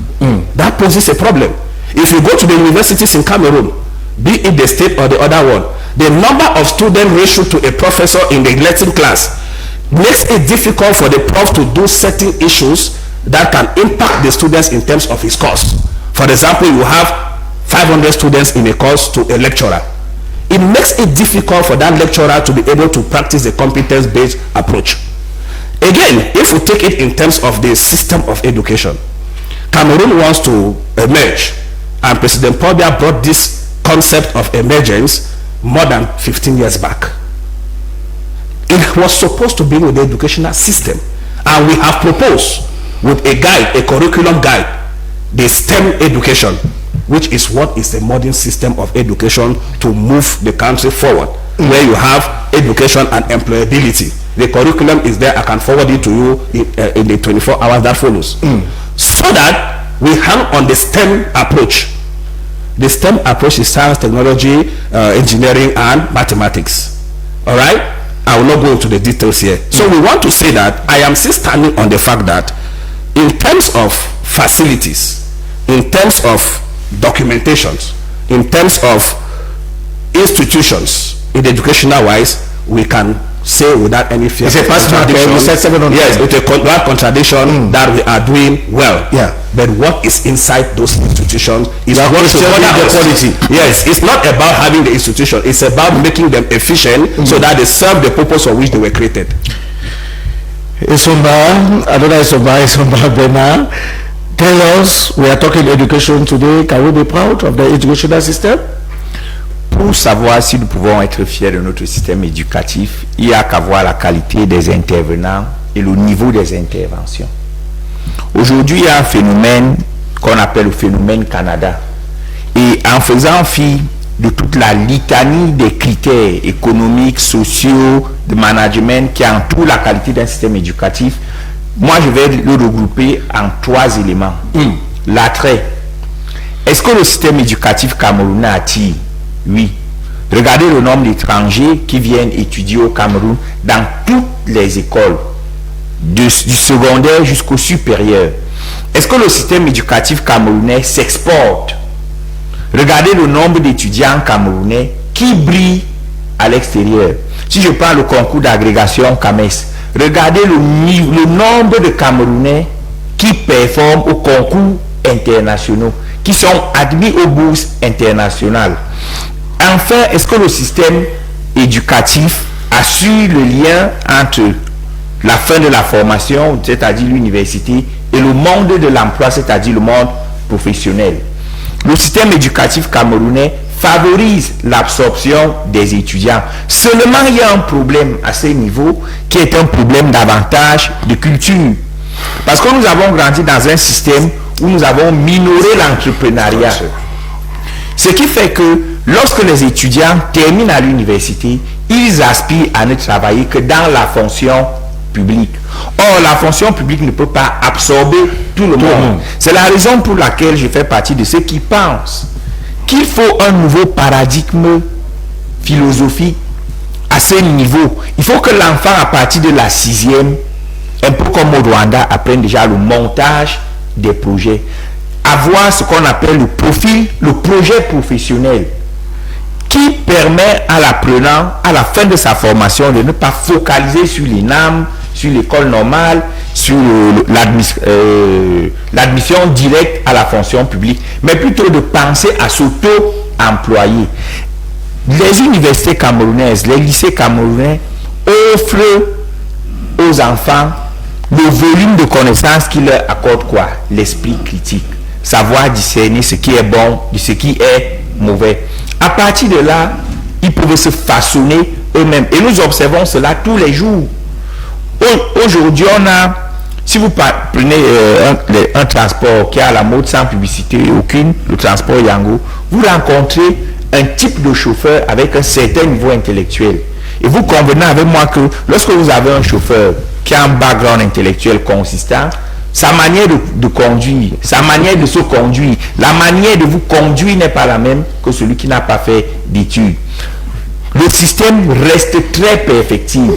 That poses a problem. If you go to the universities in Cameroon, be it the state or the other one, the number of student ratio to a professor in the lesson class makes it difficult for the prof to do certain issues that can impact the students in terms of his course. For example, you have 500 students in a course to a lecturer. It makes it difficult for that lecturer to be able to practice the competence-based approach. Again, if we take it in terms of the system of education, Cameroon wants to emerge, and President Paul Biya brought this concept of emergence more than 15 years back. It was supposed to be with the educational system, and we have proposed with a guide, a curriculum guide, the STEM education, which is what is the modern system of education to move the country forward, where you have education and employability. The curriculum is there. I can forward it to you in the 24 hours that follows. So that we hang on the STEM approach. The STEM approach is science, technology, engineering, and mathematics. All right? I will not go into the details here. So we want to say that I am still standing on the fact that in terms of facilities, in terms of documentations, in terms of institutions, in educational wise, we can say without any fear. It's a contradiction. Yes, it's a contradiction that we are doing well. Yeah. But what is inside those institutions is what the quality. Yes, it's not about having the institution. It's about making them efficient so that they serve the purpose for which they were created. Isomba Bernard, tell us, we are talking education today. Can we be proud of the educational system? Pour savoir si nous pouvons être fiers de notre système éducatif, il n'y a qu'à voir la qualité des intervenants et le niveau des interventions. Aujourd'hui, il y a un phénomène qu'on appelle le phénomène Canada. Et en faisant fi de toute la litanie des critères économiques, sociaux, de management qui entourent la qualité d'un système éducatif, moi je vais le regrouper en 3 éléments. L'attrait. Est-ce que le système éducatif camerounais attire? Oui. Regardez le nombre d'étrangers qui viennent étudier au Cameroun dans toutes les écoles, du secondaire jusqu'au supérieur. Est-ce que le système éducatif camerounais s'exporte? Regardez le nombre d'étudiants camerounais qui brillent à l'extérieur. Si je prends le concours d'agrégation CAMES, regardez le nombre de Camerounais qui performent au concours internationaux, qui sont admis aux bourses internationales. Enfin, est-ce que le système éducatif assure le lien entre la fin de la formation, c'est-à-dire l'université, et le monde de l'emploi, c'est-à-dire le monde professionnel? Le système éducatif camerounais favorise l'absorption des étudiants. Seulement, il y a un problème à ce niveau qui est un problème davantage de culture. Parce que nous avons grandi dans un système où nous avons minoré l'entrepreneuriat. Ce qui fait que lorsque les étudiants terminent à l'université, ils aspirent à ne travailler que dans la fonction publique. Or, la fonction publique ne peut pas absorber tout le monde. C'est la raison pour laquelle je fais partie de ceux qui pensent qu'il faut un nouveau paradigme philosophique à ce niveau. Il faut que l'enfant, à partir de la 6e, un peu comme au Rwanda, apprenne déjà le montage des projets. Avoir ce qu'on appelle le profil, le projet professionnel, qui permet à l'apprenant, à la fin de sa formation, de ne pas focaliser sur les NAM, sur l'école normale, sur l'admission directe à la fonction publique, mais plutôt de penser à s'auto-employer. Les universités camerounaises, les lycées camerounais offrent aux enfants le volume de connaissances qui leur accorde quoi? L'esprit critique. Savoir discerner ce qui est bon de ce qui est mauvais. À partir de là, ils peuvent se façonner eux-mêmes. Et nous observons cela tous les jours. Aujourd'hui, on a, si vous prenez un transport qui est à la mode sans publicité aucune, le transport Yango, vous rencontrez un type de chauffeur avec un certain niveau intellectuel. Et vous convenez avec moi que lorsque vous avez un chauffeur qui a un background intellectuel consistant, sa manière de conduire, sa manière de se conduire, la manière de vous conduire n'est pas la même que celui qui n'a pas fait d'études. Le système reste très perfectible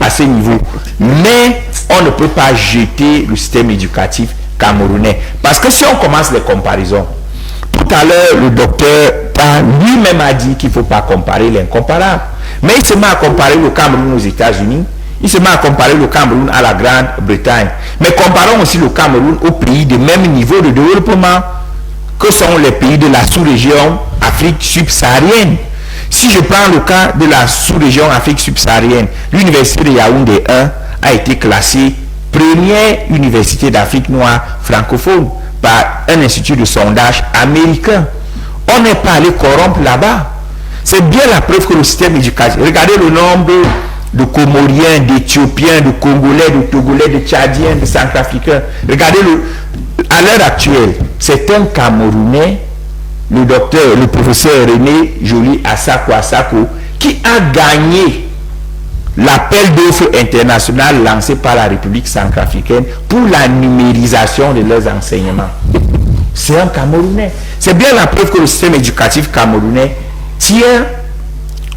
à ce niveau, mais on ne peut pas jeter le système éducatif camerounais. Parce que si on commence les comparaisons, tout à l'heure, le docteur lui-même a dit qu'il ne faut pas comparer l'incomparable. Mais il se met à comparer le Cameroun aux États-Unis, il se met à comparer le Cameroun à la Grande-Bretagne. Mais comparons aussi le Cameroun aux pays de même niveau de développement que sont les pays de la sous-région Afrique subsaharienne. Si je prends le cas de la sous-région Afrique subsaharienne, l'université de Yaoundé 1 a été classée première université d'Afrique noire francophone par un institut de sondage américain. On n'est pas allé corrompre là-bas. C'est bien la preuve que le système éducatif... Regardez le nombre de Comoriens, d'Éthiopiens, de Congolais, de Togolais, de Tchadiens, de Centrafricains. Regardez, à l'heure actuelle, c'est un Camerounais, le professeur René Joly Asako, qui a gagné l'appel d'offres international lancé par la République centrafricaine pour la numérisation de leurs enseignements. C'est un Camerounais. C'est bien la preuve que le système éducatif camerounais tient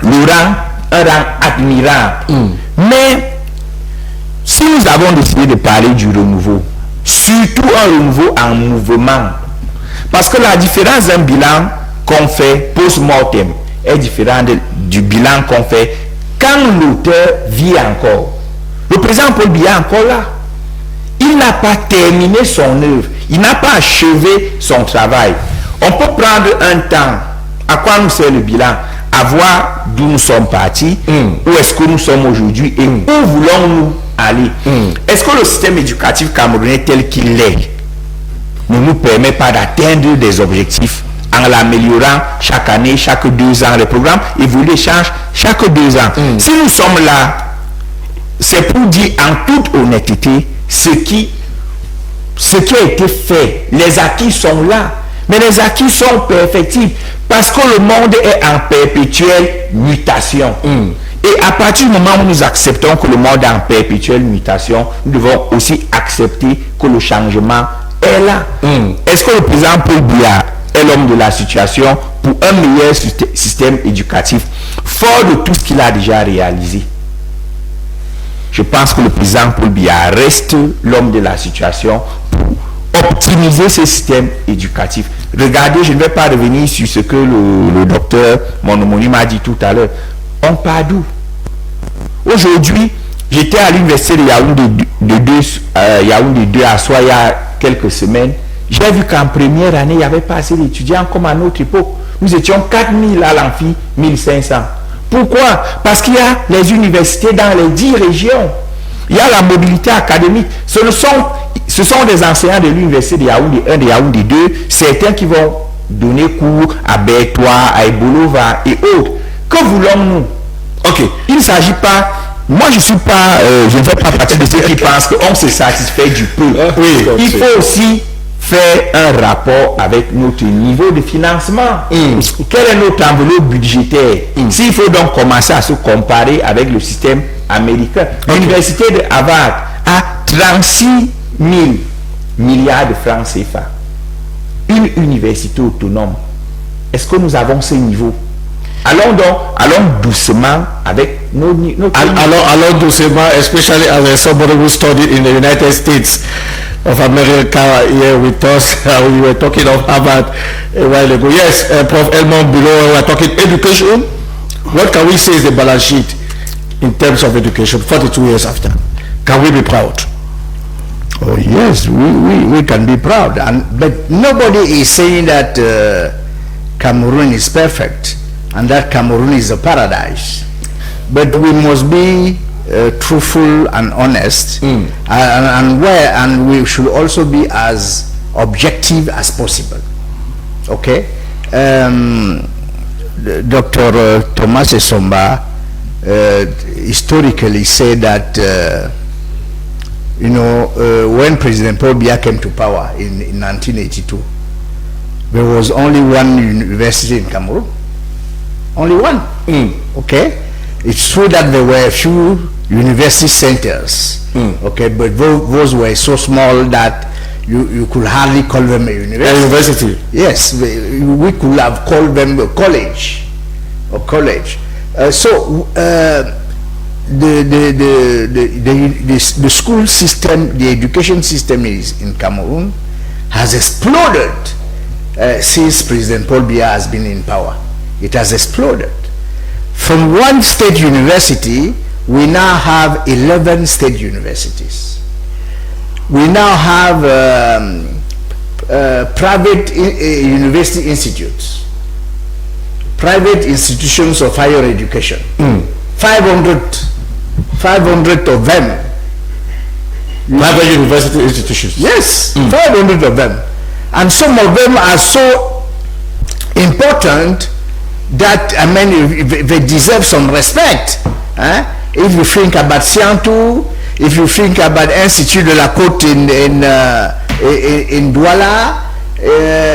un rang admirable. Mais si nous avons décidé de parler du renouveau, surtout un renouveau en mouvement, parce que la différence d'un bilan qu'on fait post-mortem est différente du bilan qu'on fait quand l'auteur vit encore. Le président Paul Biya est encore là. Il n'a pas terminé son œuvre. Il n'a pas achevé son travail. On peut prendre un temps. À quoi nous sert le bilan? À voir d'où nous sommes partis, où est-ce que nous sommes aujourd'hui et où voulons-nous aller. Est-ce que le système éducatif camerounais tel qu'il est ne nous permet pas d'atteindre des objectifs en l'améliorant chaque année, chaque 2 ans? Les programmes évoluent, changent chaque 2 ans. Si nous sommes là, c'est pour dire en toute honnêteté ce qui a été fait. Les acquis sont là, mais les acquis sont perfectibles parce que le monde est en perpétuelle mutation. Et à partir du moment où nous acceptons que le monde est en perpétuelle mutation, nous devons aussi accepter que le changement est là. Est-ce que le président Paul Biya est l'homme de la situation pour un meilleur système éducatif, fort de tout ce qu'il a déjà réalisé? Je pense que le président Paul Biya reste l'homme de la situation pour optimiser ce système éducatif. Regardez, je ne vais pas revenir sur ce que le docteur, mon homonyme, a dit tout à l'heure. On part d'où? Aujourd'hui, j'étais à l'université de Yaoundé 2 à Soya il y a quelques semaines. J'ai vu qu'en première année, il n'y avait pas assez d'étudiants comme à notre époque. Nous étions 4000 à l'amphi, 1500. Pourquoi? Parce qu'il y a les universités dans les 10 régions. Il y a la mobilité académique. Ce sont des enseignants de l'université de Yaoundé 1, de Yaoundé 2, certains qui vont donner cours à Bertois, à Ebolova et autres. Que voulons-nous? Ok, il ne s'agit pas... Moi, je ne fais pas partie de ceux qui pensent qu'on se satisfait du peu. Il faut aussi faire un rapport avec notre niveau de financement. Quelle est notre enveloppe budgétaire? S'il faut donc commencer à se comparer avec le système américain. L'université de Harvard a 36 000 milliards de francs CFA. Une université autonome. Est-ce que nous avons ce niveau? Allons doucement avec notre niveau. Allons doucement, especially as somebody who studied in the United States of America here with us. We were talking of Harvard a while ago. Yes, Prof. Elmon below, we were talking education. What can we say is the balance sheet in terms of education 42 years after? Can we be proud? Oh yes, we can be proud. But nobody is saying that Cameroon is perfect and that Cameroon is a paradise. But we must be truthful and honest, and we should also be as objective as possible. Okay, Dr. Thomas Esomba historically said that when President Paul Biya came to power in 1982, there was only one university in Cameroon. Only one. Okay. It's true that there were a few university centers, okay, but those were so small that you could hardly call them a university. Yes, we could have called them a college, or college. The school system, the education system in Cameroon has exploded since President Paul Biya has been in power. It has exploded. From one state university, we now have 11 state universities. We now have private university institutes, private institutions of higher education. 500 of them. Private university institutions. Yes, 500 of them. And some of them are so important that, I mean, they deserve some respect. If you think about Siantou, if you think about Institut de la Côte in Douala,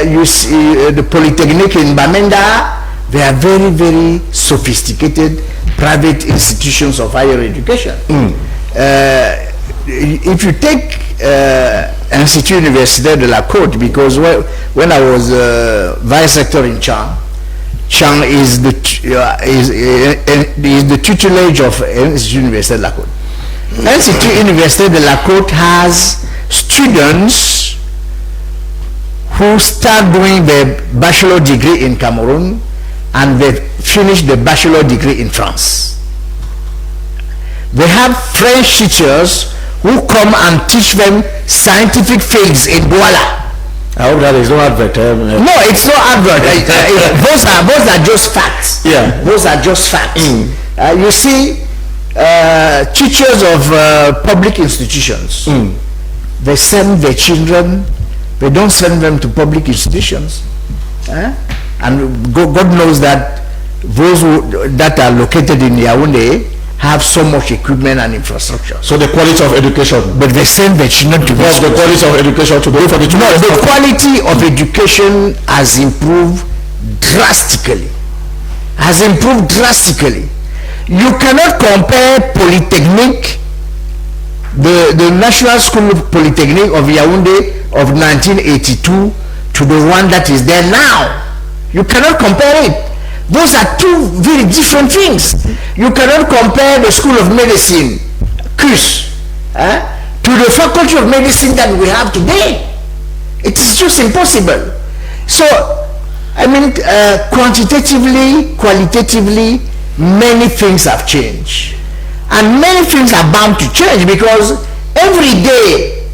you see the Polytechnic in Bamenda, they are very, very sophisticated private institutions of higher education. If you take Institut Universitaire de la Côte, because when I was vice rector in Chang is the tutelage of Institut Universitaire de la Côte. Institut Universitaire de la Côte has students who start doing their bachelor degree in Cameroon and they finish the bachelor degree in France. They have French teachers who come and teach them scientific fields in Douala. I hope that is no advert. No, it's not advert. Those are just facts. Yeah. Those are just facts. You see, teachers of public institutions, they send their children, they don't send them to public institutions. And God knows that those that are located in Yaoundé have so much equipment and infrastructure. So the quality of education. But they send their children to the quality of education to go for the children. No, the quality of education has improved drastically. You cannot compare Polytechnic, the National School of Polytechnic of Yaoundé of 1982 to the one that is there now. You cannot compare it. Those are two very different things. You cannot compare the School of Medicine, Quels, to the Faculty of Medicine that we have today. It is just impossible. So, I mean, quantitatively, qualitatively, many things have changed. And many things are bound to change because every day,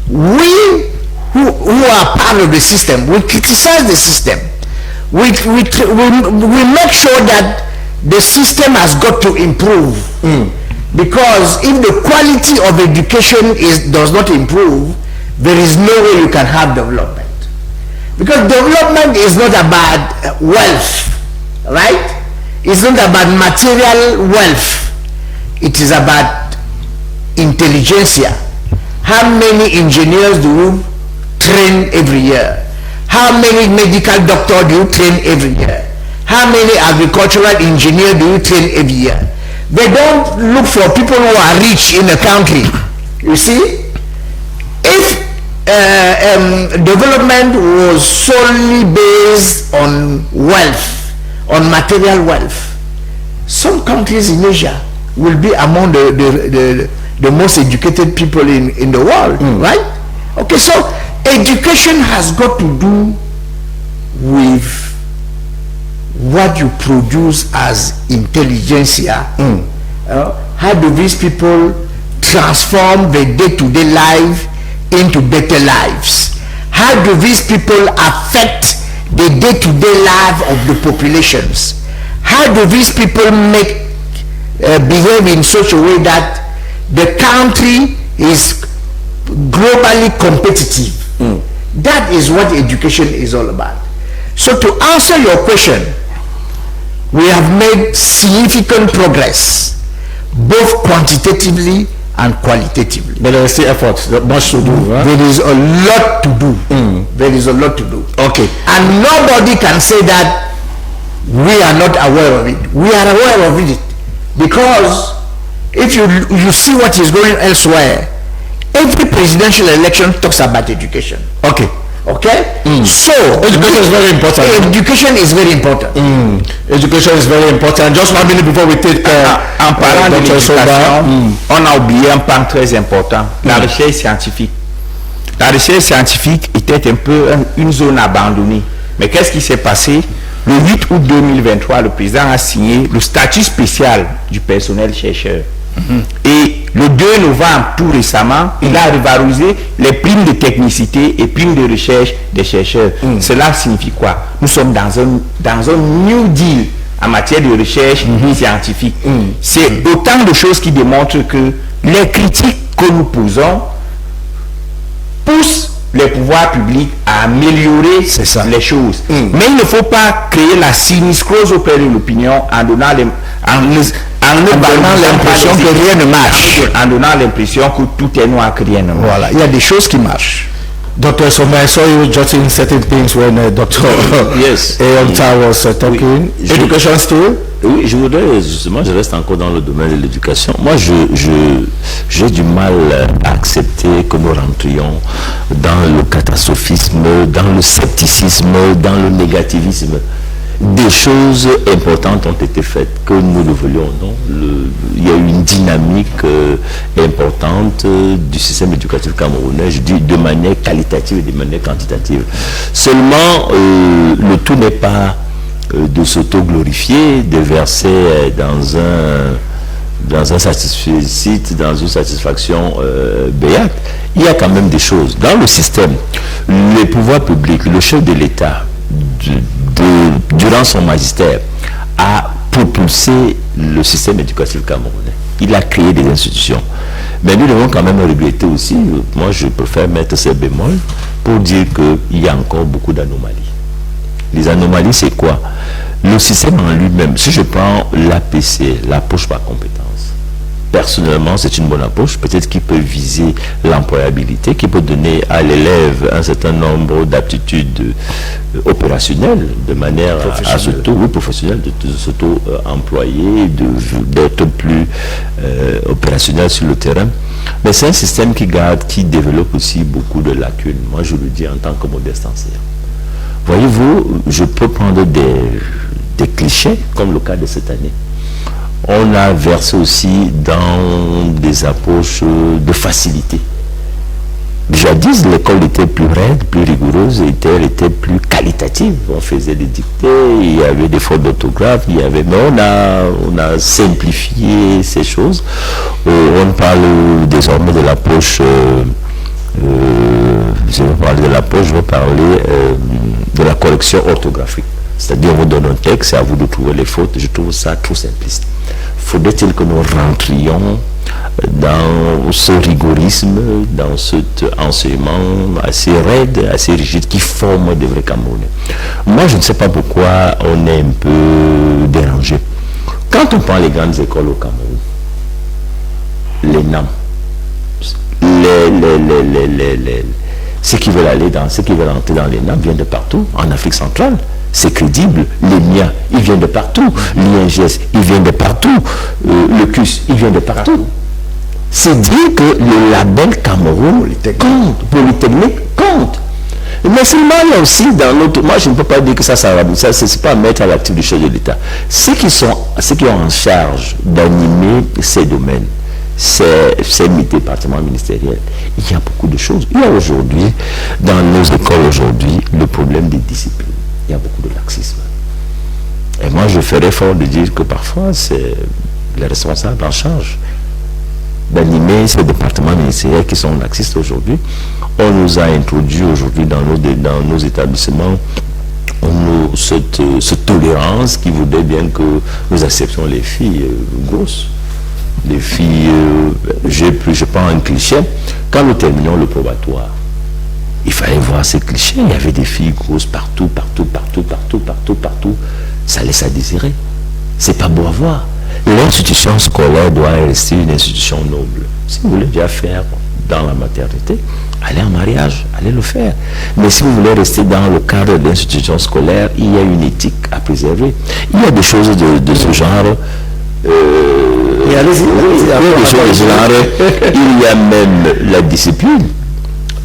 we who are part of the system, we criticize the system. We make sure that the system has got to improve. Because if the quality of education does not improve, there is no way you can have development. Because development is not about wealth, right? It's not about material wealth. It is about intelligentsia. How many engineers do you train every year? How many medical doctors do you train every year? How many agricultural engineers do you train every year? They don't look for people who are rich in the country. You see? If development was solely based on wealth, on material wealth, some countries in Asia will be among the most educated people in the world, right? Okay, so education has got to do with what you produce as intelligentsia. How do these people transform the day-to-day life into better lives? How do these people affect the day-to-day life of the populations? How do these people behave in such a way that the country is globally competitive? That is what education is all about. So to answer your question, we have made significant progress, both quantitatively and qualitatively. But there is still effort, much to do. Right? There is a lot to do. There is a lot to do. Okay. And nobody can say that we are not aware of it. We are aware of it. Because if you see what is going elsewhere, every presidential election talks about education. Okay. Okay? So education is very important. Education is very important. Education is very important. Just 1 minute before we take en parlant de l'éducation, on a oublié un pan très important, la recherche scientifique. La recherche scientifique était un peu une zone abandonnée. Mais qu'est-ce qui s'est passé? Le 8 août 2023, le président a signé le statut spécial du personnel chercheur. Et le 2 novembre, tout récemment, il a revalorisé les primes de technicité et primes de recherche des chercheurs. Cela signifie quoi? Nous sommes dans un New Deal en matière de recherche scientifique. C'est autant de choses qui démontrent que les critiques que nous posons poussent les pouvoirs publics à améliorer les choses. Mais il ne faut pas créer la sinuscrose auprès de l'opinion en donnant l'impression que rien ne marche. En donnant l'impression que tout est noir, que rien ne marche. Voilà, il y a des choses qui marchent. Dr. Sommer, I saw you jotting certain things when Dr. Yes. Eonta was talking. Oui, Education still? Oui, je voudrais justement, je reste encore dans le domaine de l'éducation. Moi, j'ai du mal à accepter que nous rentrions dans le catastrophisme, dans le scepticisme, dans le négativisme. Des choses importantes ont été faites, que nous le voulions ou non. Il y a eu une dynamique importante du système éducatif camerounais, je dis de manière qualitative et de manière quantitative. Seulement, le tout n'est pas de s'auto-glorifier, de verser dans un satisfait, dans une satisfaction béate. Il y a quand même des choses. Dans le système, les pouvoirs publics, le chef de l'État, durant son magistère, a propulsé le système éducatif camerounais. Il a créé des institutions. Mais nous devons quand même regretter aussi, moi je préfère mettre ces bémols, pour dire qu'il y a encore beaucoup d'anomalies. Les anomalies, c'est quoi? Le système en lui-même, si je prends l'APC, l'approche par compétence, personnellement, c'est une bonne approche, peut-être qu'il peut viser l'employabilité, qui peut donner à l'élève un certain nombre d'aptitudes opérationnelles, de manière à professionnelle, de s'auto-employer, d'être plus opérationnel sur le terrain. Mais c'est un système qui développe aussi beaucoup de lacunes. Moi, je le dis en tant que modeste enseignant. Voyez-vous, je peux prendre des clichés, comme le cas de cette année. On a versé aussi dans des approches de facilité. Jadis, l'école était plus raide, plus rigoureuse, elle était plus qualitative. On faisait des dictées, il y avait des fautes d'orthographe, mais on a simplifié ces choses. On parle désormais de l'approche, je vais parler de la correction orthographique. C'est-à-dire, on vous donne un texte, c'est à vous de trouver les fautes. Je trouve ça trop simpliste. Faudrait-il que nous rentrions dans ce rigorisme, dans cet enseignement assez raide, assez rigide, qui forme des vrais Camerounais? Moi, je ne sais pas pourquoi on est un peu dérangé. Quand on prend les grandes écoles au Cameroun, les NAM, ceux qui veulent entrer dans les NAM viennent de partout, en Afrique centrale. C'est crédible. Les MIA, ils viennent de partout. L'INGS, ils viennent de partout. Le CUS, ils viennent de partout. C'est dire que le label Cameroun compte, Polytechnique compte. Mais seulement il y a aussi dans notre... Moi, je ne peux pas dire que ça c'est pas à mettre à l'actif du chef de l'État. Ceux qui ont en charge d'animer ces domaines, ces départements ministériels, il y a beaucoup de choses. Il y a aujourd'hui, dans nos écoles aujourd'hui, le problème des disciplines. Il y a beaucoup de laxisme. Et moi, je ferais fort de dire que parfois, c'est les responsables en charge d'animer ces départements ministériels qui sont laxistes aujourd'hui. On nous a introduit aujourd'hui dans nos établissements cette tolérance qui voudrait bien que nous acceptions les filles grosses. Les filles, je prends un cliché, quand nous terminons le probatoire, il fallait voir ces clichés. Il y avait des filles grosses partout. Ça laisse à désirer. C'est pas beau à voir. L'institution scolaire doit rester une institution noble. Si vous voulez déjà faire dans la maternité, allez en mariage, allez le faire. Mais si vous voulez rester dans le cadre de l'institution scolaire, il y a une éthique à préserver. Il y a des choses de ce genre. Il y a même la discipline.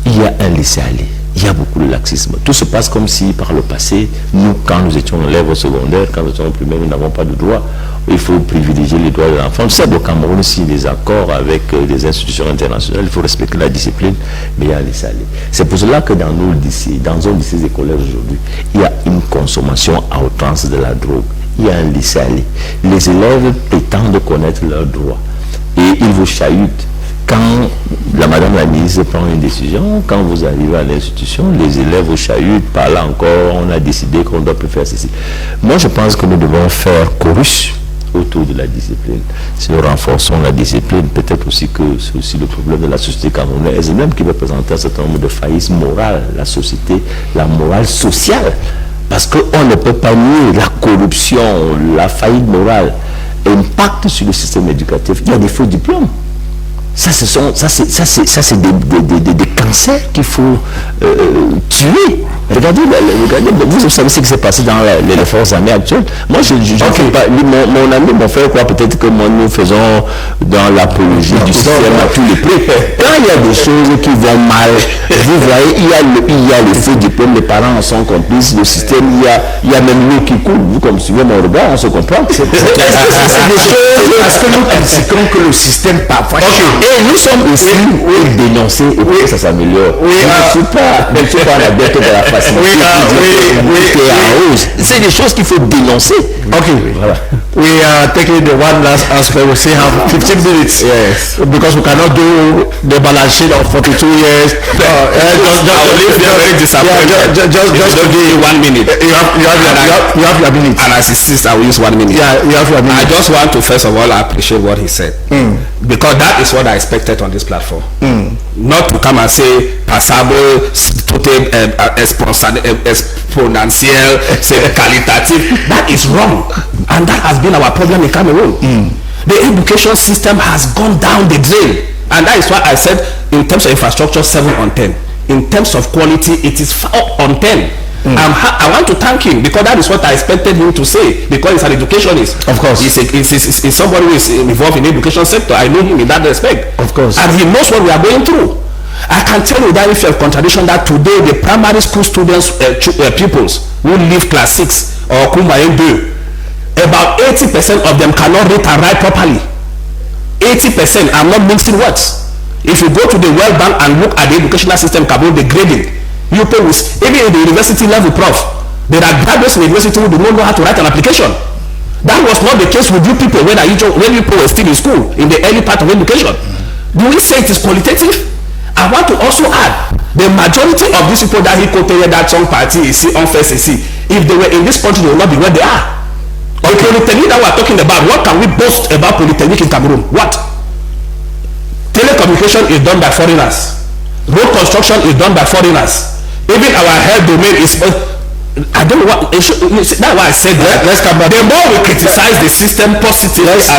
Il y a un laisser-aller, il y a beaucoup de laxisme. Tout se passe comme si par le passé, nous, quand nous étions élèves au secondaire, quand nous étions au primaire, nous n'avons pas de droits. Il faut privilégier les droits de l'enfant. Tu sais, au Cameroun, aussi, des accords avec des institutions internationales, il faut respecter la discipline, mais il y a un laisser-aller. C'est pour cela que dans nos lycées, dans nos lycées scolaires aujourd'hui, il y a une consommation à outrance de la drogue. Il y a un laisser-aller. Les élèves prétendent connaître leurs droits et ils vous chahutent. Quand madame la ministre prend une décision, quand vous arrivez à l'institution, les élèves vous chahutent, par là encore, on a décidé qu'on doit plus faire ceci. Moi, je pense que nous devons faire chorus autour de la discipline. Si nous renforçons la discipline, peut-être aussi que c'est aussi le problème de la société camerounaise et même qui va présenter un certain nombre de faillisses morales, la société, la morale sociale. Parce qu'on ne peut pas nier la corruption, la faillite morale, impact sur le système éducatif. Il y a des faux diplômes. Ça, c'est des cancers qu'il faut tuer. Regardez, vous savez ce qui s'est passé dans les forces armées actuelles. Moi, je fais pas. Mon ami, mon frère, quoi, peut-être que nous faisons dans l'apologie du système à tous les prix. Quand il y a des choses qui vont mal, vous voyez, il y a les faux diplômes, les parents en sont complices, le système, il y a même l'eau qui coule. Vous, comme suivez mon regard, on se comprend. C'est des choses parce que nous critiquons que le système parfois. Et nous sommes aussi dénoncés et pour que ça s'améliore. Je ne suis pas la bête de la facilité. C'est des choses qu'il faut dénoncer. Voilà. We are taking the one last aspect. We still have 15 minutes. Yes. Because we cannot do the balance sheet of 42 years. Just give you 1 minute. You have your minute. And as it is, I will use 1 minute. Yeah, you have your minute. I just want to first of all appreciate what he said. Because that is what I expected on this platform. Not to come and say passable, total, exponential, qualitative. That is wrong. And that has been our problem in Cameroon. The education system has gone down the drain. And that is why I said in terms of infrastructure, 7 on 10. In terms of quality, it is 4 on 10. I want to thank him because that is what I expected him to say because he's an educationist. Of course. He's somebody who is involved in the education sector. I know him in that respect. Of course. And he knows what we are going through. I can tell you that if you have contradiction that today the primary school students, pupils who leave class 6 or Kumayen 2, about 80% of them cannot read and write properly. 80%. I'm not mixing words. If you go to the World Bank and look at the educational system, Cameroon, the grading, you pay with, even in the university level, prof, there are graduates in the university who do not know how to write an application. That was not the case with you people when you people were still in school, in the early part of education. Do we say it is qualitative? I want to also add, the majority of these people that he quoted here, that some party is unfair, if they were in this country, they would not be where they are. The polytechnic that we are talking about, what can we boast about polytechnic in Cameroon? What? Telecommunication is done by foreigners. Road construction is done by foreigners. Even our health domain is, I don't know what, that's why I said that. Let's come back. The more we criticize the system positively let's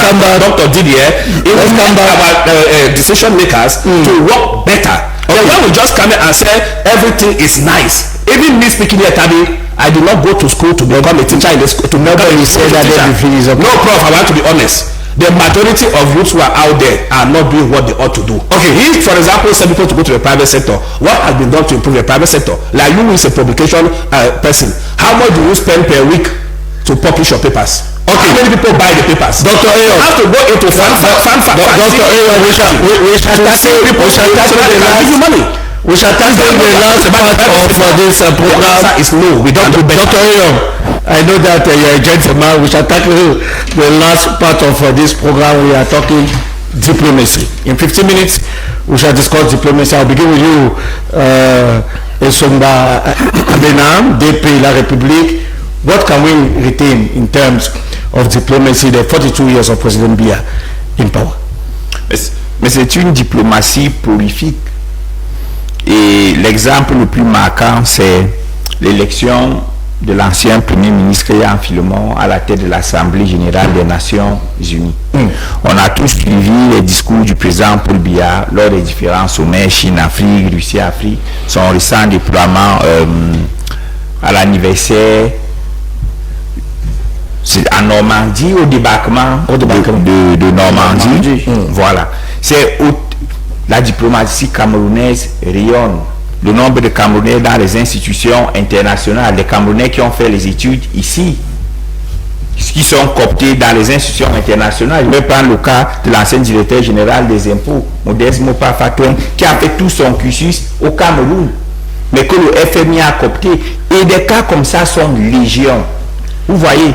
come back. Dr. Didier, it will make our decision makers to work better. Then when we just come in and say everything is nice, even me speaking here, Tabi, I did not go to school to become a teacher in the school. No, prof, I want to be honest. The majority of youths who are out there are not doing what they ought to do. If, for example, some people to go to the private sector, what has been done to improve the private sector? Like you is a publication person. How much do you spend per week to publish your papers? How many people buy the papers? Dr. Ayo, you have to go into Dr. Ayo, we shall tackle the last part of this program. Is no, we don't do better. Dr. Ayo, I know that you're a gentleman. We shall tackle the last part of this program. We are talking diplomacy. In 15 minutes, we shall discuss diplomacy. I'll begin with you, Esomba Abenam, DP La République. What can we retain in terms of diplomacy, the 42 years of President Biya in power? Mais c'est une diplomatie prolifique. Et l'exemple le plus marquant, c'est l'élection de l'ancien Premier ministre Yann Philemon à la tête de l'Assemblée générale des Nations Unies. On a tous suivi les discours du président Paul Biya lors des différents sommets Chine-Afrique, Russie-Afrique, son récent déploiement à l'anniversaire en Normandie, au débarquement de Normandie. Voilà. C'est la diplomatie camerounaise rayonne. Le nombre de Camerounais dans les institutions internationales, les Camerounais qui ont fait les études ici, qui sont cooptés dans les institutions internationales. Je vais prendre le cas de l'ancien directeur général des impôts, Modeste Mopa Fatoum, qui a fait tout son cursus au Cameroun, mais que le FMI a coopté. Et des cas comme ça sont légion. Vous voyez,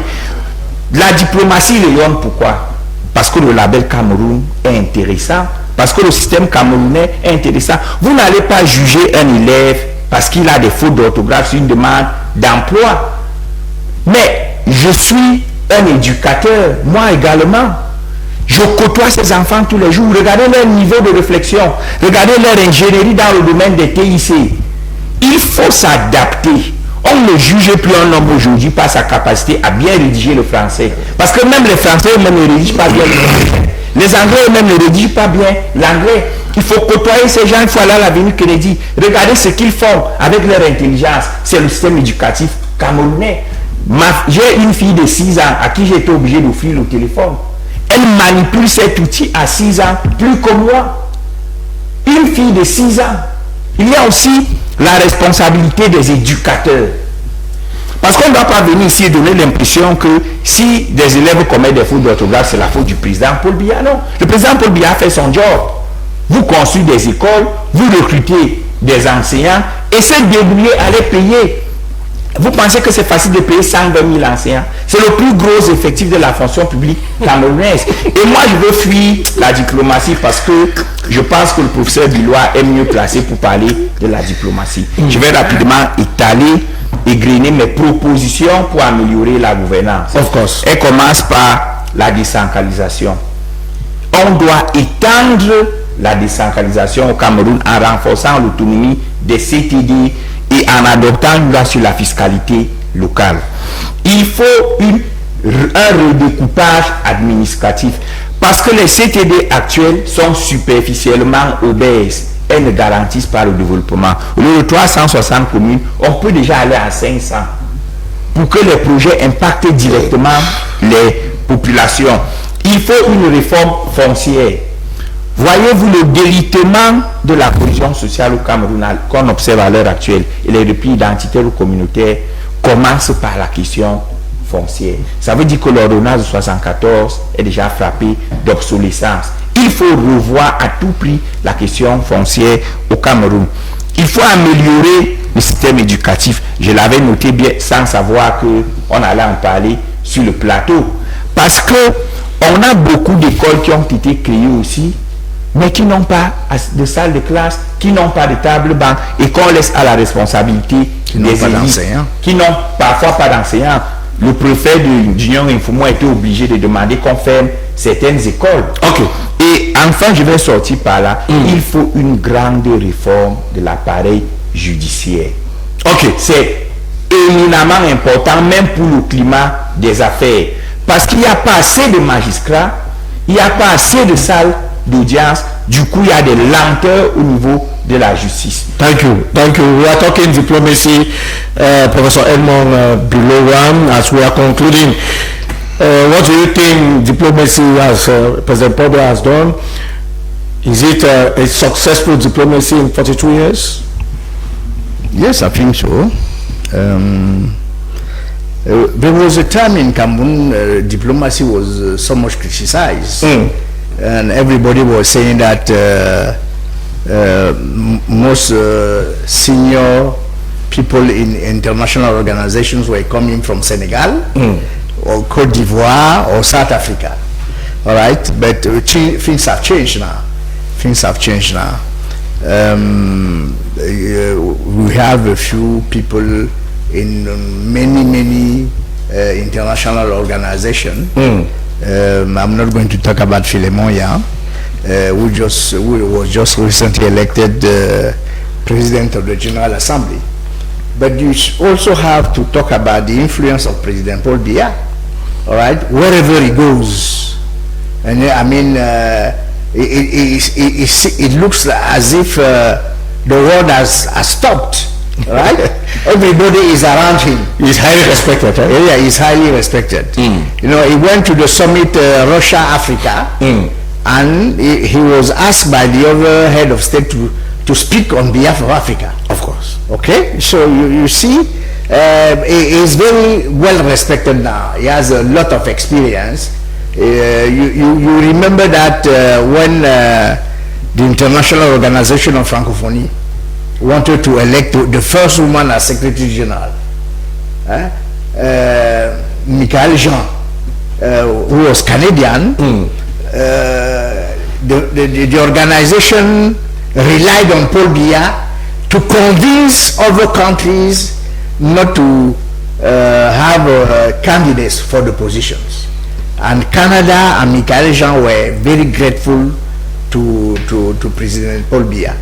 la diplomatie rayonne. Pourquoi? Parce que le label Cameroun est intéressant. Parce que le système camerounais est intéressant. Vous n'allez pas juger un élève parce qu'il a des fautes d'orthographe sur une demande d'emploi. Mais je suis un éducateur, moi également, je côtoie ces enfants tous les jours. Regardez leur niveau de réflexion. Regardez leur ingénierie dans le domaine des TIC. Il faut s'adapter. On ne juge plus un homme aujourd'hui par sa capacité à bien rédiger le français. Parce que même les Français eux-mêmes ne rédigent pas bien le français. Les Anglais eux-mêmes ne rédigent pas bien l'anglais. Il faut côtoyer ces gens. Il faut aller à l'avenue Kennedy. Regardez ce qu'ils font avec leur intelligence. C'est le système éducatif camerounais. J'ai une fille de 6 ans à qui j'ai été obligé d'offrir le téléphone. Elle manipule cet outil à 6 ans, plus que moi. Une fille de 6 ans. Il y a aussi la responsabilité des éducateurs. Parce qu'on ne doit pas venir ici et donner l'impression que si des élèves commettent des fautes d'orthographe, c'est la faute du président Paul Biya. Non. Le président Paul Biya fait son job. Vous construisez des écoles, vous recrutez des enseignants et c'est débrouiller à les payer. Vous pensez que c'est facile de payer 120 000 enseignants? C'est le plus gros effectif de la fonction publique camerounaise. Et moi, je veux fuir la diplomatie parce que je pense que le professeur Billois est mieux placé pour parler de la diplomatie. Je vais rapidement étaler, égrener mes propositions pour améliorer la gouvernance. Of course. Elle commence par la décentralisation. On doit étendre la décentralisation au Cameroun en renforçant l'autonomie des CTD et en adoptant une loi sur la fiscalité locale. Il faut un redécoupage administratif parce que les CTD actuels sont superficiellement obèses. Elles ne garantissent pas le développement. Au lieu de 360 communes, on peut déjà aller à 500 pour que les projets impactent directement les populations. Il faut une réforme foncière. Voyez-vous le délitement de la cohésion sociale au Cameroun qu'on observe à l'heure actuelle et les replis identitaires ou communautaires commencent par la question foncière. Ça veut dire que l'ordonnance de 1974 est déjà frappée d'obsolescence. Il faut revoir à tout prix la question foncière au Cameroun. Il faut améliorer le système éducatif. Je l'avais noté bien sans savoir qu'on allait en parler sur le plateau. Parce que on a beaucoup d'écoles qui ont été créées aussi, mais qui n'ont pas de salle de classe, qui n'ont pas de table banc et qu'on laisse à la responsabilité des élites, qui n'ont parfois pas d'enseignants. Le préfet de l'Union Infomo a été obligé de demander qu'on ferme certaines écoles. Ok. Et enfin, je vais sortir par là. Il faut une grande réforme de l'appareil judiciaire. Ok. C'est éminemment important, même pour le climat des affaires. Parce qu'il n'y a pas assez de magistrats, il n'y a pas assez de salles d'audience. Du coup, il y a des lenteurs au niveau de la justice. Thank you. Thank you. We are talking diplomacy, Professor Edmond Bilowan, as we are concluding. What do you think diplomacy as President Paul Biya has done? Is it a successful diplomacy in 42 years? Yes, I think so. There was a time in Cameroon diplomacy was so much criticized, and everybody was saying that most senior people in international organizations were coming from Senegal or Cote d'Ivoire or South Africa. All right, but things have changed now. Things have changed now. We have a few people in many international organizations. I'm not going to talk about Philemon Yan, who was just recently elected president of the General Assembly. But you also have to talk about the influence of President Paul Biya, all right, wherever he goes. And I mean, it looks as if the world has stopped, right? Everybody is around him. He's highly respected. Yeah, he's highly respected. You know, he went to the summit Russia, Africa, and he was asked by the other head of state to speak on behalf of Africa. Of course. Okay, so you see, he is very well respected now. He has a lot of experience. You remember that when the International Organization of Francophonie wanted to elect the first woman as Secretary General, Michael Jean, who was Canadian, the organization relied on Paul Biya to convince other countries not to have candidates for the positions. And Canada and Michael Jean were very grateful to President Paul Biya.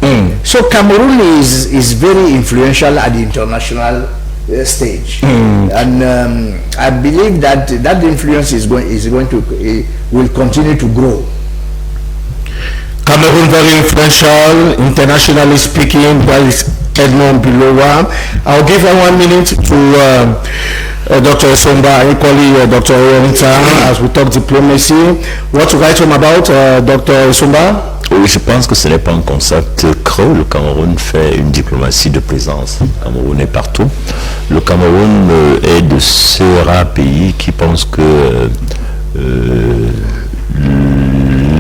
So Cameroon is very influential at the international stage, and I believe that influence will continue to grow. Cameroon very influential, internationally speaking. There is Edmond Bilowa. I'll give 1 minute to Dr. Somba, equally Dr. Oyonta, as we talk diplomacy. What to write home about, Dr. Somba? Oui, je pense que ce n'est pas un concept creux. Le Cameroun fait une diplomatie de présence. Le Cameroun est partout. Le Cameroun est de ces rares pays qui pensent que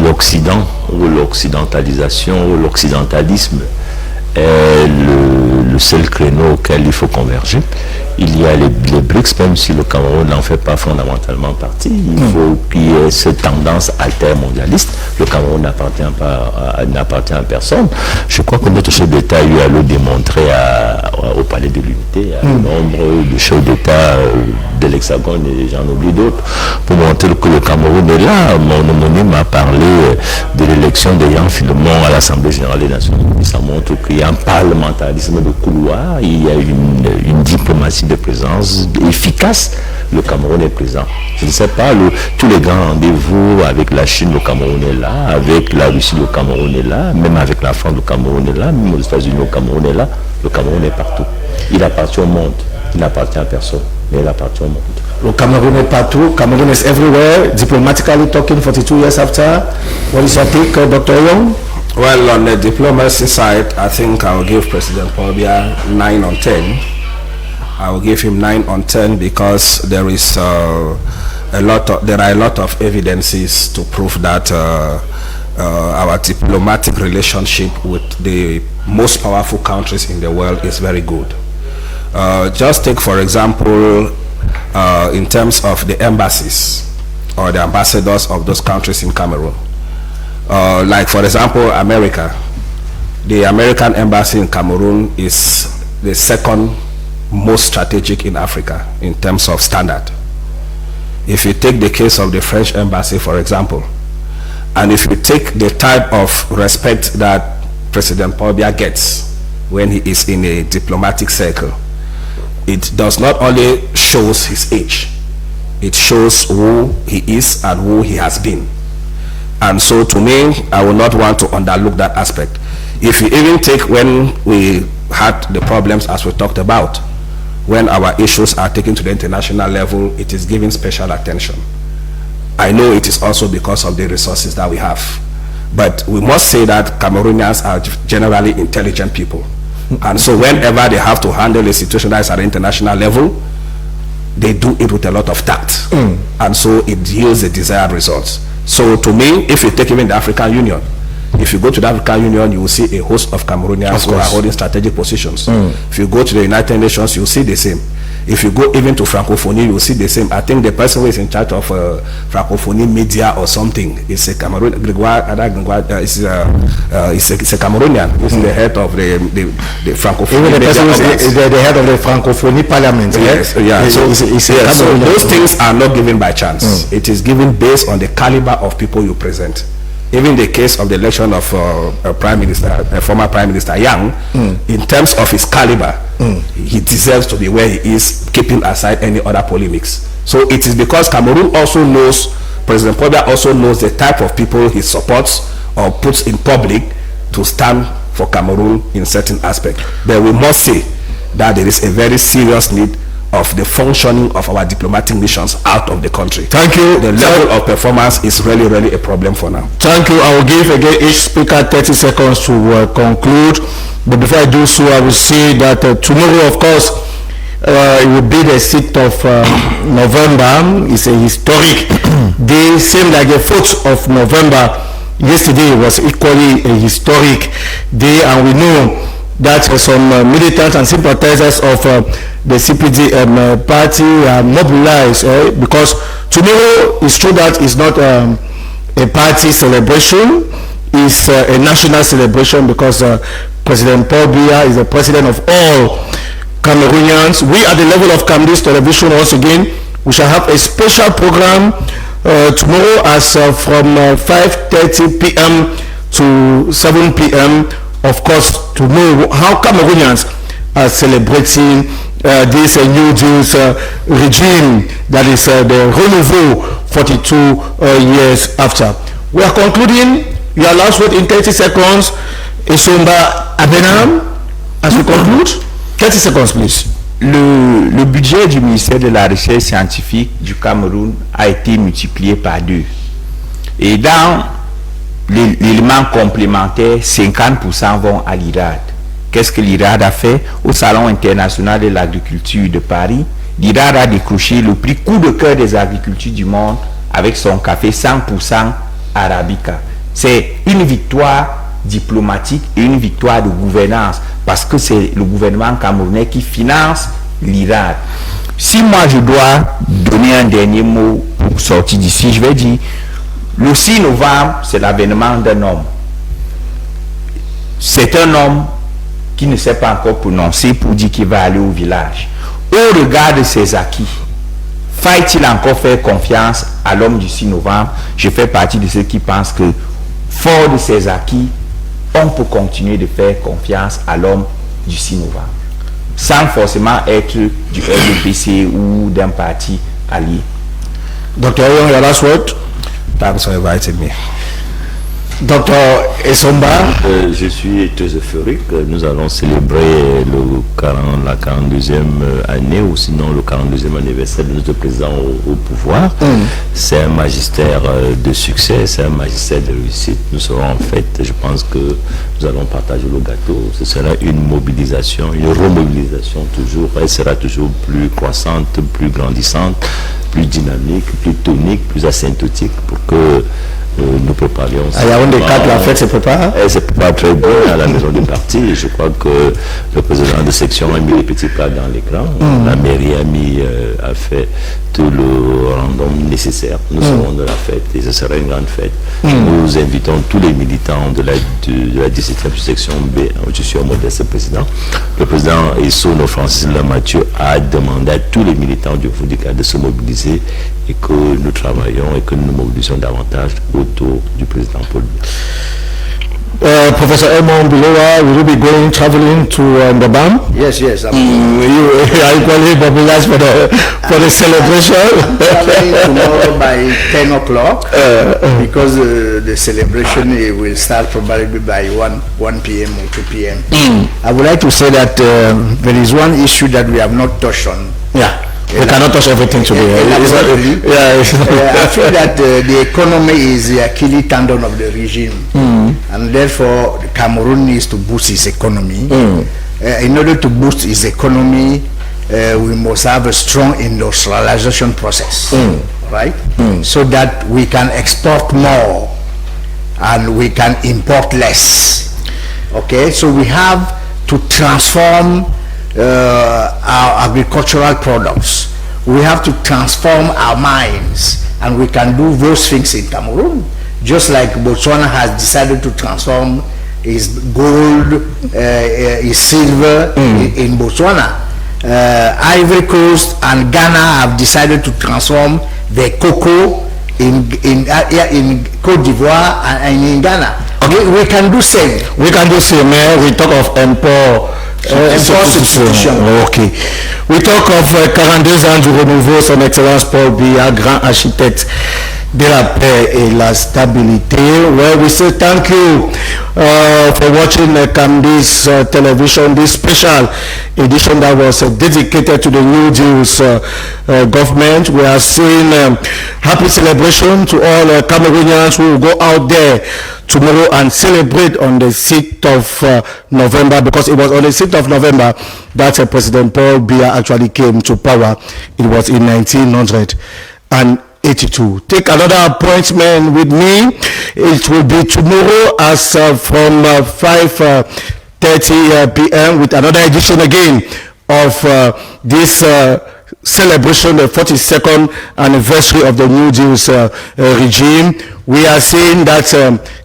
l'Occident ou l'occidentalisation ou l'occidentalisme est le seul créneau auquel il faut converger. Il y a les BRICS, même si le Cameroun n'en fait pas fondamentalement partie. Il faut qu'il y ait cette tendance altermondialiste. Le Cameroun n'appartient à personne. Je crois que notre chef d'État a eu à le démontrer au Palais de l'Unité, à nombre de chefs d'État de l'Hexagone, et j'en oublie d'autres, pour montrer que le Cameroun est là. Mon homonyme m'a parlé de l'élection de Yann Philemon à l'Assemblée générale des Nations Unies. Ça montre qu'il y a un parlementarisme de couloir, il y a une diplomatie de présence efficace. Le Cameroun est présent. Je ne sais pas, tous les grands rendez-vous avec la Chine, le Cameroun est là, avec la Russie, le Cameroun est là, même avec la France, le Cameroun est là, même aux États-Unis, le Cameroun est là. Le Cameroun est partout. Il appartient au monde. Il n'appartient à personne, mais il appartient au monde. Le Cameroun est partout. Cameroon is everywhere. Diplomatically talking, 42 years after. What is your take, Dr. Young? Well, on the diplomacy side, I think I will give President Paul Biya 9 on 10. I will give him 9 on 10 because there is there are a lot of evidences to prove that our diplomatic relationship with the most powerful countries in the world is very good. Just take, for example, in terms of the embassies or the ambassadors of those countries in Cameroon. Like, for example, America. The American embassy in Cameroon is the second most strategic in Africa in terms of standard. If you take the case of the French embassy, for example, and if you take the type of respect that President Paul Biya gets when he is in a diplomatic circle, it does not only shows his age, it shows who he is and who he has been. And so to me, I will not want to underlook that aspect. If you even take when we had the problems as we talked about, when our issues are taken to the international level, it is given special attention. I know it is also because of the resources that we have. But we must say that Cameroonians are generally intelligent people. And so whenever they have to handle a situation that is at the international level, they do it with a lot of tact. And so it yields the desired results. So to me, if you take even the African Union, if you go to the African Union, you will see a host of Cameroonians who are holding strategic positions. If you go to the United Nations, you will see the same. If you go even to Francophonie, you will see the same. I think the person who is in charge of Francophonie media or something is a Cameroon. Is a Cameroonian. He's the head of the Francophonie. Even the person is the head of the Francophonie Parliament. Yes, yeah. So those things are not given by chance. It is given based on the caliber of people you present. Even the case of the election of former Prime Minister Yang, in terms of his caliber, he deserves to be where he is, keeping aside any other polemics. So it is because Cameroon also knows, President Paul Biya also knows the type of people he supports or puts in public to stand for Cameroon in certain aspects. But we must say that there is a very serious need of the functioning of our diplomatic missions out of the country. Thank you. The level of performance is really a problem for now. Thank you. I will give again each speaker 30 seconds to conclude. But before I do so, I will say that tomorrow, of course, it will be the 6th of November. It's a historic day, same like the 4th of November. Yesterday was equally a historic day, and we know that some militants and sympathizers of the CPD party are mobilized because tomorrow it's true that it's not a party celebration, it's a national celebration because President Paul Biya is the president of all Cameroonians. We at the level of Camdis Television, once again, we shall have a special program tomorrow as from 5:30 p.m. to 7 p.m. Of course, to know how Cameroonians are celebrating this new Jews regime, that is the Renouveau, 42 years after. We are concluding. Your last word in 30 seconds. Isomba Abenam, as we conclude. 30 seconds, please. Le budget du ministère de la Recherche scientifique du Cameroun a été multiplié par 2. Et dans l'élément complémentaire, 50% vont à l'IRAD. Qu'est-ce que l'IRAD a fait? Au Salon international de l'agriculture de Paris, l'IRAD a décroché le prix coup de cœur des agricultures du monde avec son café 100% Arabica. C'est une victoire diplomatique et une victoire de gouvernance, parce que c'est le gouvernement camerounais qui finance l'IRAD. Si moi je dois donner un dernier mot pour sortir d'ici, je vais dire le 6 novembre, c'est l'avènement d'un homme. C'est un homme qui ne s'est pas encore prononcé pour dire qu'il va aller au village. Au regard de ses acquis, faille-t-il encore faire confiance à l'homme du 6 novembre? Je fais partie de ceux qui pensent que, fort de ses acquis, on peut continuer de faire confiance à l'homme du 6 novembre, sans forcément être du RDPC ou d'un parti allié. Dr. Young, your last word. Thanks for inviting me. Dr. Esomba. Je suis très euphorique. Nous allons célébrer la 42e année, ou sinon le 42e anniversaire de notre président au pouvoir. C'est un magistère de succès, c'est un magistère de réussite. Nous serons en fait, je pense que nous allons partager le gâteau. Ce sera une mobilisation, une remobilisation toujours. Elle sera toujours plus croissante, plus grandissante, plus dynamique, plus tonique, plus asymptotique pour que nous préparions. Il y a un des 4, la fête se prépare. Elle se prépare très bien à la maison du parti. Je crois que le président de section a mis les petits plats dans l'écran. La mairie a fait tout le random nécessaire. Nous serons de la fête et ce sera une grande fête. Nous invitons tous les militants de la 17e section B. Je suis un modeste président. Le président Essono Francis Lamathieu a demandé à tous les militants du Foudica de se mobiliser et que nous travaillons et que nous nous mobilisions davantage autour du président Paul Biya. Professor Edmond Bilowa, will you be traveling to Novembre? Yes. You are equally mobilized for the celebration. I'm traveling tomorrow by 10 o'clock because the celebration will start probably by 1 p.m. or 2 p.m. I would like to say that there is one issue that we have not touched on. Yeah. We cannot touch everything today. I feel that the economy is the Achilles tendon of the regime, and therefore Cameroon needs to boost its economy. In order to boost its economy, we must have a strong industrialization process, right? So that we can export more and we can import less. Okay, so we have to transform our agricultural products. We have to transform our mines, and we can do those things in Cameroon, just like Botswana has decided to transform its gold, its silver in Botswana. Ivory Coast and Ghana have decided to transform their cocoa in Côte d'Ivoire and in Ghana. We can do same. We can do same. We talk of import substitution. Okay. We talk of 42 ans du renouveau, son excellence Paul Biya, grand architecte de la paix et la stabilité. Well, we say thank you for watching Camdis Television, this special edition that was dedicated to the new Jews government. We are saying happy celebration to all Cameroonians who will go out there tomorrow and celebrate on the 6th of November, because it was on the 6th of November that President Paul Biya actually came to power. It was in 1982. Take another appointment with me. It will be tomorrow as from 5:30 p.m. with another edition again of this celebration, the 42nd anniversary of the New Jews regime. We are saying that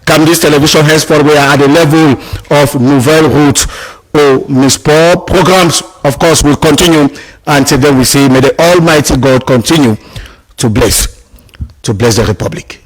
Camdis Television henceforth we are at the level of Nouvelle Route, or Miss Paul. Programs, of course, will continue until then we say, may the Almighty God continue to bless the Republic.